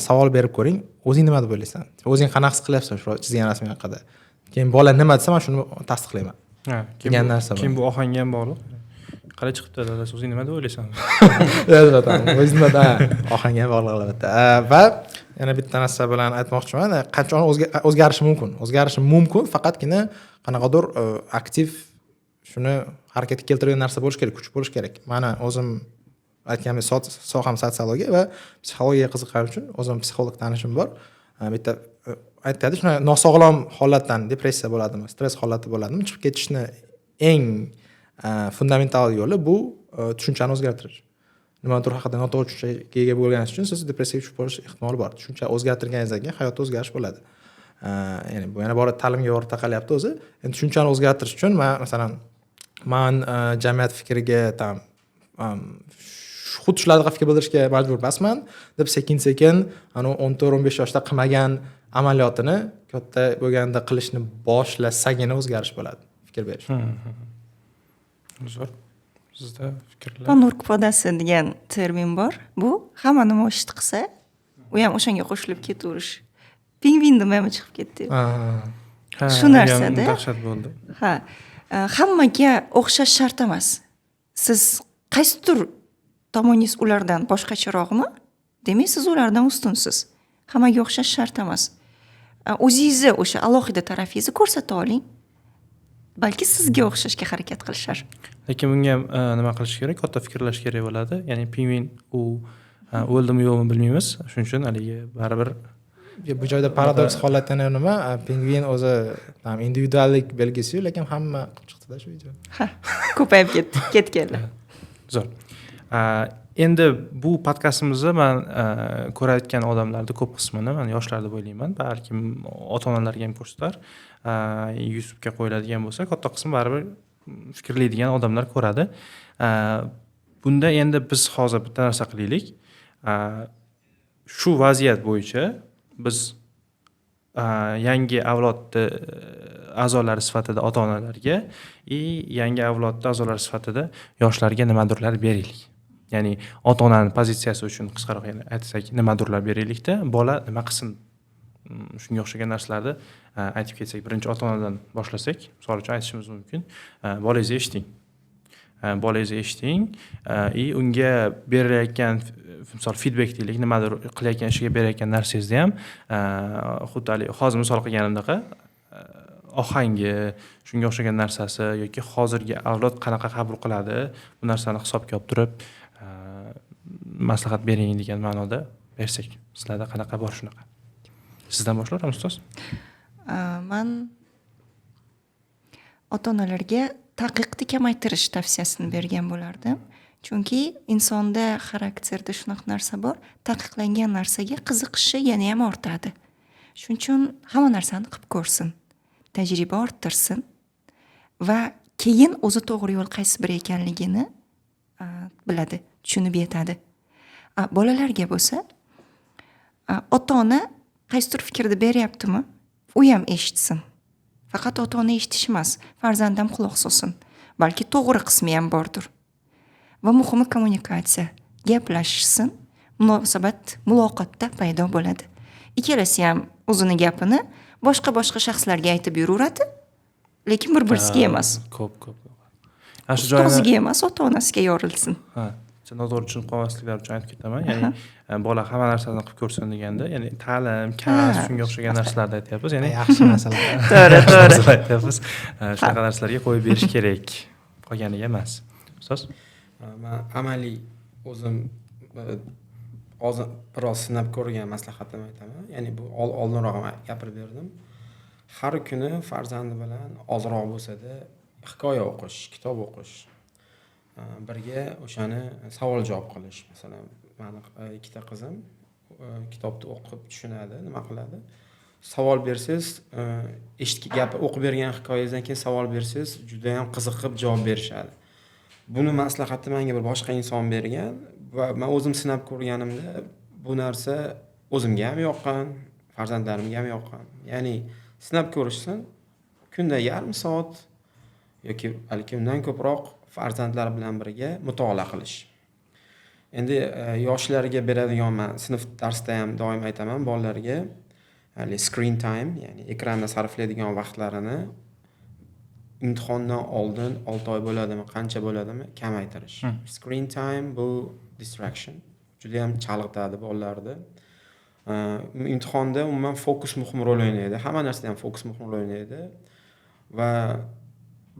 savol berib ko'ring, o'zing nima deb o'ylaysan? O'zing qanaqa his qilyapsan shu chizgan rasming haqida? Keyin bola nima desa, men shuni tasdiqlayman. Ha, degan narsa bor. Keyin bu ohangga ham bog'liq. Qalay chiqibdi dadasi, o'zing nima deb o'ylaysan? Albatta, o'zing nima ohangga bog'liq albatta. Va yana bitta narsa bilan aytmoqchiman, qancha o'zgarishi mumkin. O'zgarishi mumkin, faqatgina qanaqadir aktiv shuni harakatga keltirgan narsa bo'lish kerak, kuch bo'lish kerak. Mana o'zim aytganim soham sotsiologiya va psixologiyaga qiziqqanim uchun o'zim psixolog tanishim bor. Bitta aytadi, shuna nosog'lom holatdan depressiya bo'ladimi, stress holati bo'ladimi, chiqib ketishni eng fundamental yo'li bu tushunchani o'zgartirish. Nimadir haqida noto'g'ri tushunchaga ega bo'lganingiz uchun siz depressiyaga tushib qolish ehtimoli bor. Tushuncha o'zgartirganingizdan keyin hayotda o'zgarish bo'ladi. Ya'ni bu yana bor ta'limga yo'g'ri taqalyapti o'zi. Endi tushunchani o'zgartirish uchun masalan jamiyat fikriga xuddi shularga fikr bildirishga majbur emasman deb sekin-sekin 14-15 yoshda qilmagan amaliyotini katta bo'lganda qilishni boshlasagina o'zgarish bo'ladi, fikr berish. Zo'r. Sizda fikrlar? Panurk podasi degan termin bor. Bu hamma nima ishni qilsa, u ham o'shanga qo'shilib ketaverish. Pingvinni nima chiqib ketdi? Shu narsada dahshat bo'ldi. Ha, hammaga o'xshash shart emas. Siz qaysidir tomoningiz ulardan boshqacharoqmi? Demak, siz ulardan ustunsiz. Hammaga o'xshash shart emas. O'zingizni o'sha alohida tarafingizni ko'rsata oling. Balki sizga o'xshashga harakat qilishar. Lekin bunga nima qilish kerak? Katta fikrlash kerak bo'ladi. Ya'ni pingvin u o'ldimi yo'qmi bilmaymiz. Shuning uchun haligi baribir bu joyda paradoks holat yana nima? Pingvin o'zi individuallik belgisi, lekin hamma qilib chiqdi-da shu video. Ha, ko'payib ketganlar. Zo'r. Endi bu podkastimizni men ko'rayotgan odamlarning ko'p qismini men yoshlar deb o'ylayman. Balkim ota-onalarga ham ko'rsatar. YouTube'ga qo'yiladigan bo'lsa, katta qismi baribir fikrlaydigan odamlar ko'radi. Bunda endi biz hozir bitta narsa qilaylik. Shu vaziyat bo'yicha biz yangi avlodni a'zolari sifatida ota-onalarga yangi avlodni a'zolari sifatida yoshlarga nimadirlar beraylik. Ya'ni ota-onaning pozitsiyasi uchun qisqaroq aytsak, nimadirlar beraylikda, bola nima qilsin? Shunga o'xshagan narsalarni aytib ketsak, birinchi ota-onadan boshlasak, misol uchun aytishimiz mumkin. Bolangizni eshiting. bolangizni eshiting и unga berilayotgan misol feedback deylik, nimadir qilayotgan ishiga berayotgan narsangizni ham xuddi hozir misol qilganimdaqa ohangi, shunga o'xshagan narsasi yoki hozirgi avlod qanaqa qabul qiladi, bu narsani hisobga olib turib maslahat bering degan ma'noda bersak. Sizlarda qanaqa bor shunaqa? Sizdan boshlayveramiz ustoz. Man ota-onalarga taqiqni kamaytirish tavsiyasini bergan bo'lardim. Chunki insonda xarakterda shunaqa narsa bor, taqiqlangan narsaga qiziqishi yana ham ortadi. Shuning uchun hamma narsani qilib ko'rsin, tajriba orttirsin va keyin o'zi to'g'ri yo'l qaysi biri ekanligini biladi, tushunib yetadi. Bolalarga bo'lsa, ota-ona qaysidir fikrni beryaptimi, u ham eshitsin. Faqat ota-ona eshitish emas, farzand ham quloq solsin. Balki to'g'ri qismi ham bordir. Va muhimi kommunikatsiya, gaplashishsin, muloqotda paydo bo'ladi. Ikkalasi ham o'zini gapini boshqa shaxslarga aytib yuraveradi, lekin bir-birisiga emas. Ko'p. Ana shu joyda o'ziga emas, ota-onasiga yorilsin. Noto'g'ri tushunib qolmasliklari uchun aytib ketaman. Ya'ni bola hamma narsani qilib ko'rsin deganda, ya'ni ta'lim, kasb, shunga o'xshagan narsalarni aytyapmiz. Ya'ni yaxshi masala. To'g'ri. Aytyapmiz. Shunaqa narsalarga qo'yib berish kerak. Qolganiga emas. Ustoz? Men amaliy o'zim hozir biroz sinab ko'rgan maslahatimni aytaman. Ya'ni bu oldinroq gapirib berdim. Har kuni farzandi bilan ozroq bo'lsa-da hikoya o'qish, kitob o'qish. Birga o'shani savol javob qilish. Masalan, meni ikkita qizim kitobni o'qib tushunadi, nima qiladi? Savol bersangiz, gapi o'qib bergan hikoyangizdan keyin savol bersangiz, juda ham qiziqib javob berishadi. Buni maslahatni menga bir boshqa inson bergan va men o'zim sinab ko'rganimda bu narsa o'zimga ham yoqqan, farzandlarimga ham yoqqan. Ya'ni sinab ko'rishsin, kunda yarim soat yoki balki undan ko'proq farzandlar bilan birga mutolaa qilish. Endi yoshlarga beradigan, men sinf darsda ham doim aytaman bolalarga, ya'ni screen time, ya'ni ekranda sarflaydigan vaqtlarini imtihondan oldin 6 oy bo'ladimi, qancha bo'ladimi kamaytirish. Screen time bu distraction. Juda ham chalg'itadi bolalarni. Imtihonda umuman fokus muhim rol o'ynaydi. Hamma narsada ham fokus muhim rol o'ynaydi va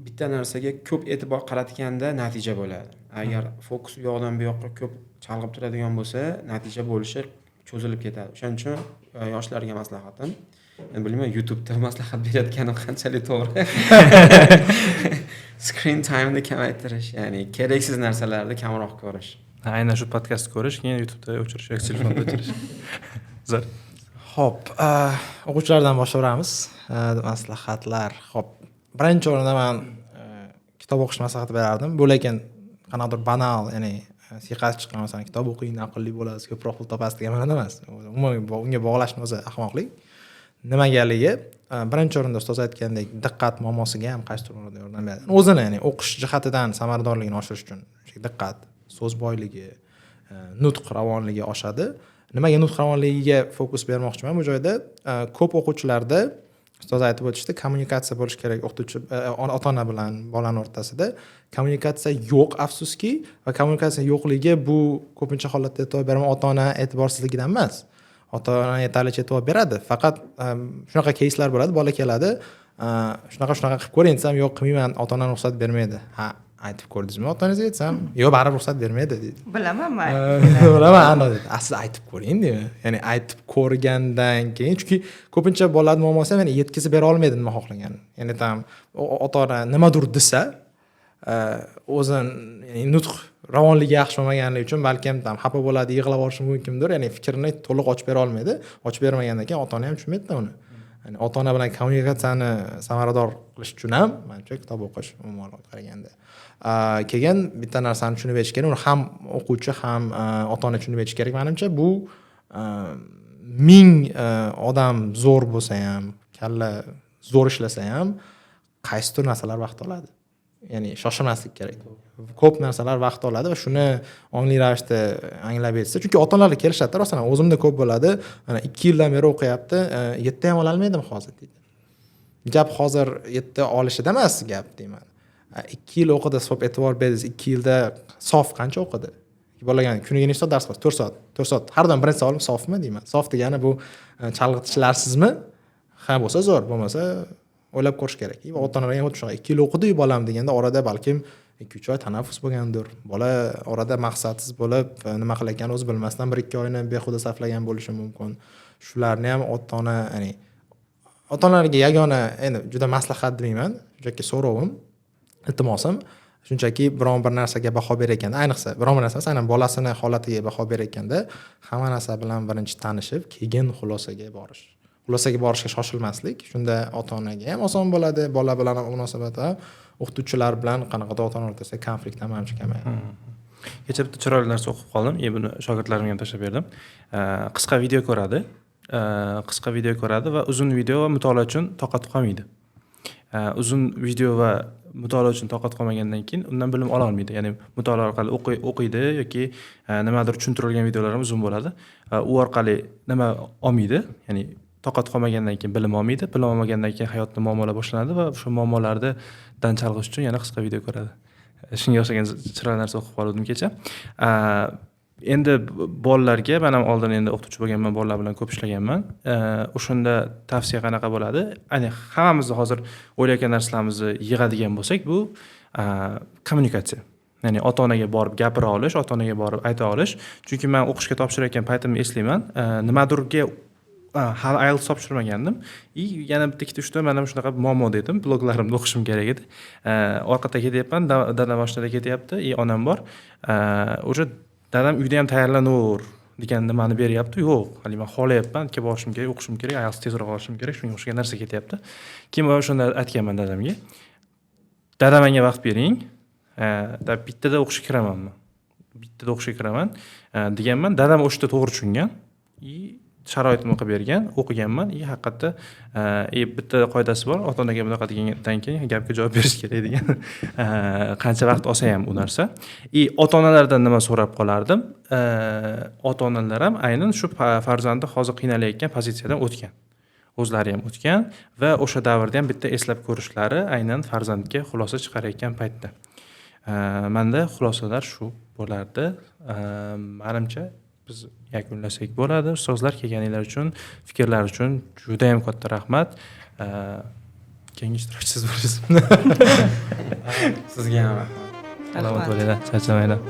bitta narsaga ko'p e'tibor qaratganda natija bo'ladi. Agar fokus u yoqdan bu yoqqa ko'p chalg'ib turadigan bo'lsa, natija bo'lishi cho'zilib ketadi. Shuning uchun yoshlarga maslahatim, men bilmayman YouTube'da maslahat berayotganim qanchalik to'g'ri. Screen time'ni kamaytirish, ya'ni keraksiz narsalarni kamroq ko'rish. Aynan shu podkastni ko'rish, keyin YouTube'da o'chirish yoki telefonda o'chirish. Zo'r. Xo'p, o'quvchilardan boshlayveramiz. Maslahatlar. Xo'p, birinchi o'rinda men kitob o'qish maslahati berardim. Bu lekin qanaqadir banal, ya'ni siyqasi chiqqan masalan kitob o'qing, aqlli bo'lasiz, ko'proq pul topasiz degan ma'noda emas. Unga bog'lashni o'zi ahmoqlik. Nimagaligi? Birinchi o'rinda ustoz aytgandek, diqqat muammosiga ham qaysidir o'rinda yordam beradi. O'zini, ya'ni o'qish jihatidan samaradorligini oshirish uchun diqqat, so'z boyligi, nutq ravonligi oshadi. Nimaga nutq ravonligiga fokus bermoqchiman bu joyda? Ko'p o'quvchilarda ustoz aytib o'tishdi, kommunikatsiya bo'lish kerak o'qituvchi ota-ona bilan bolaning o'rtasida. Kommunikatsiya yo'q, afsuski, va kommunikatsiya yo'qligi bu ko'pincha holatda e'tibor beraman ota-ona e'tiborsizligidan emas. Ota-ona yetarlicha e'tibor beradi. Faqat shunaqa keyslar bo'ladi, bola keladi, shunaqa qilib ko'ring desam, yo'q qilmayman, ota-ona ruxsat bermaydi. Ha, aytib ko'rdingizmi ota-onangizga desam, yo'q, baribir ruxsat bermaydi deydi. Bilaman men. Bilaman, dedi. Siz aytib ko'ring deydi. Ya'ni aytib ko'rgandan keyin, chunki ko'pincha bolalar muammosi ham yetkazib bera olmaydi nima xohlaganini. Ya'ni ota-ona nimadir desa, o'zini nutq ravonligi yaxshi bo'lmaganligi uchun balkim xafa bo'ladi, yig'lab yuborishi mumkindir. Ya'ni fikrini to'liq ochib bera olmaydi. Ochib bermagandan keyin ota-ona ham tushunmaydi uni. Ya'ni ota-ona bilan kommunikatsiyani samarador qilish uchun ham menimcha kitob o'qish umuman qaraganda. Keyin bitta narsani tushunib yetish kerak. Uni ham o'quvchi, ham ota-ona tushunib yetish kerak menimcha. Bu 1000 odam zo'r bo'lsa ham, kalla zo'r ishlasa ham qaysidir narsalar vaqt oladi. Ya'ni shoshilmaslik kerak. Ko'p narsalar vaqt oladi va shuni ongli ravishda anglab yetsa, chunki ota-onalar kelishadi, masalan, o'zimda ko'p bo'ladi. Mana 2 yildan beri o'qiyapti, 7 ham ola olmaydimi hozir deydi. Gap hozir 7 olishida emas gap deyman. 2 yil o'qidi, hisob e'tibor berdingiz, 2 yilda sof qancha o'qidi? Bolaga kuniga nechta dars bor? 4 soat. 4 soat. Har doim birinchi savolim sofmi deyman. Sof degani bu chalg'itishlarsizmi? Ha bo'lsa zo'r, bo'lmasa o'ylab ko'rish kerak. Va ota-onalarga ham xuddi shunaqa 2 yil o'qidi bolam deganda orada balkim 2-3 oy tanaffus bo'lgandir. Bola orada maqsadsiz bo'lib, nima qilayotganini o'zi bilmasdan 1-2 oyni behuda sarflagan bo'lishi mumkin. Shularni ham ota-ona, ya'ni ota-onalarga yagona, endi juda maslahat deyman, shunchaki so'rovim, iltimosim, shunchaki biron bir narsaga baho berayotganda, ayniqsa biron bir narsa, aynan bolasini holatiga baho berayotganda, hamma narsa bilan birinchi tanishib, keyin xulosaga borish. Xulosaga borishga shoshilmaslik. Shunda ota-onaga ham oson bo'ladi, bola bilan munosabat ham, o'qituvchilar bilan qanaqadir ota-ona o'rtasida konflikt ham ancha kamayadi. Kecha bitta chiroyli narsa o'qib qoldim. Buni shogirdlarimga ham tashlab berdim. Qisqa video ko'radi. Qisqa video ko'radi va uzun video va mutolaa uchun toqat qolmaydi. Uzun video va mutolaa uchun toqat qolmagandan keyin undan bilim ola olmaydi. Ya'ni mutolaa orqali o'qiydi yoki nimadir tushuntirilgan videolar ham uzun bo'ladi. U orqali nima olmaydi, ya'ni toqat qolmagandan keyin bilim olmaydi. Bilim olmagandan keyin hayotda muammolar boshlanadi va o'sha muammolardan chalg'ish uchun yana qisqa video ko'radi. Shunga o'xshagan chiroyli narsa o'qib qoldim kecha. Endi bolalarga men ham oldin endi o'qituvchi bo'lganman, bolalar bilan ko'p ishlaganman. O'shanda tavsiya qanaqa bo'ladi? Ya'ni hammamiz hozir o'ylayotgan narsalarimizni yig'adigan bo'lsak, bu kommunikatsiya. Ya'ni ota-onaga borib gapira olish, ota-onaga borib ayta olish. Chunki men o'qishga topshirayotgan paytimni eslayman. Nimadirga hali IELTS topshirmagandim. Yana bitta ikkita uchta men ham shunaqa muammo dedim, bloglarimda o'qishim kerak edi. Orqada ketyapman, dadam mashinada ketyapti, onam bor. O'sha dadam uyda ham tayyorlanaver degan nimani beryapti. Yo'q, hali men xohlayapman, kelib borishim kerak, o'qishim kerak, IELTS tezroq olishim kerak, shunga o'xshagan narsa ketyapti. Keyin o'shanda aytganman dadamga. Dadam menga vaqt bering. Bittada o'qishga kiramanmi? Bittada o'qishga kiraman deganman. Dadam o'shda to'g'ri tushungan. Sharoitimni qilib bergan, o'qiganman. Haqiqatda bitta qoidasi bor. Ota-onaga bunaqa degandan keyin gapga javob berish kerak degan. Qancha vaqt olsa ham u narsa. Ota-onalardan nima so'rab qolardim? Ota-onalar ham aynan shu farzandi hozir qiynalayotgan pozitsiyadan o'tgan. O'zlari ham o'tgan va o'sha davrda ham bitta eslab ko'rishlari aynan farzandga xulosa chiqarayotgan paytda. Menda xulosalar shu bo'lardi. Menimcha biz yakunlasak bo'ladi. Ustozlar kelganinglar uchun, fikrlar uchun juda ham katta rahmat. Keyingi ishtirokchisiz bo'lasiz. Sizga ham rahmat. Salomat bo'linglar, charchamanglar.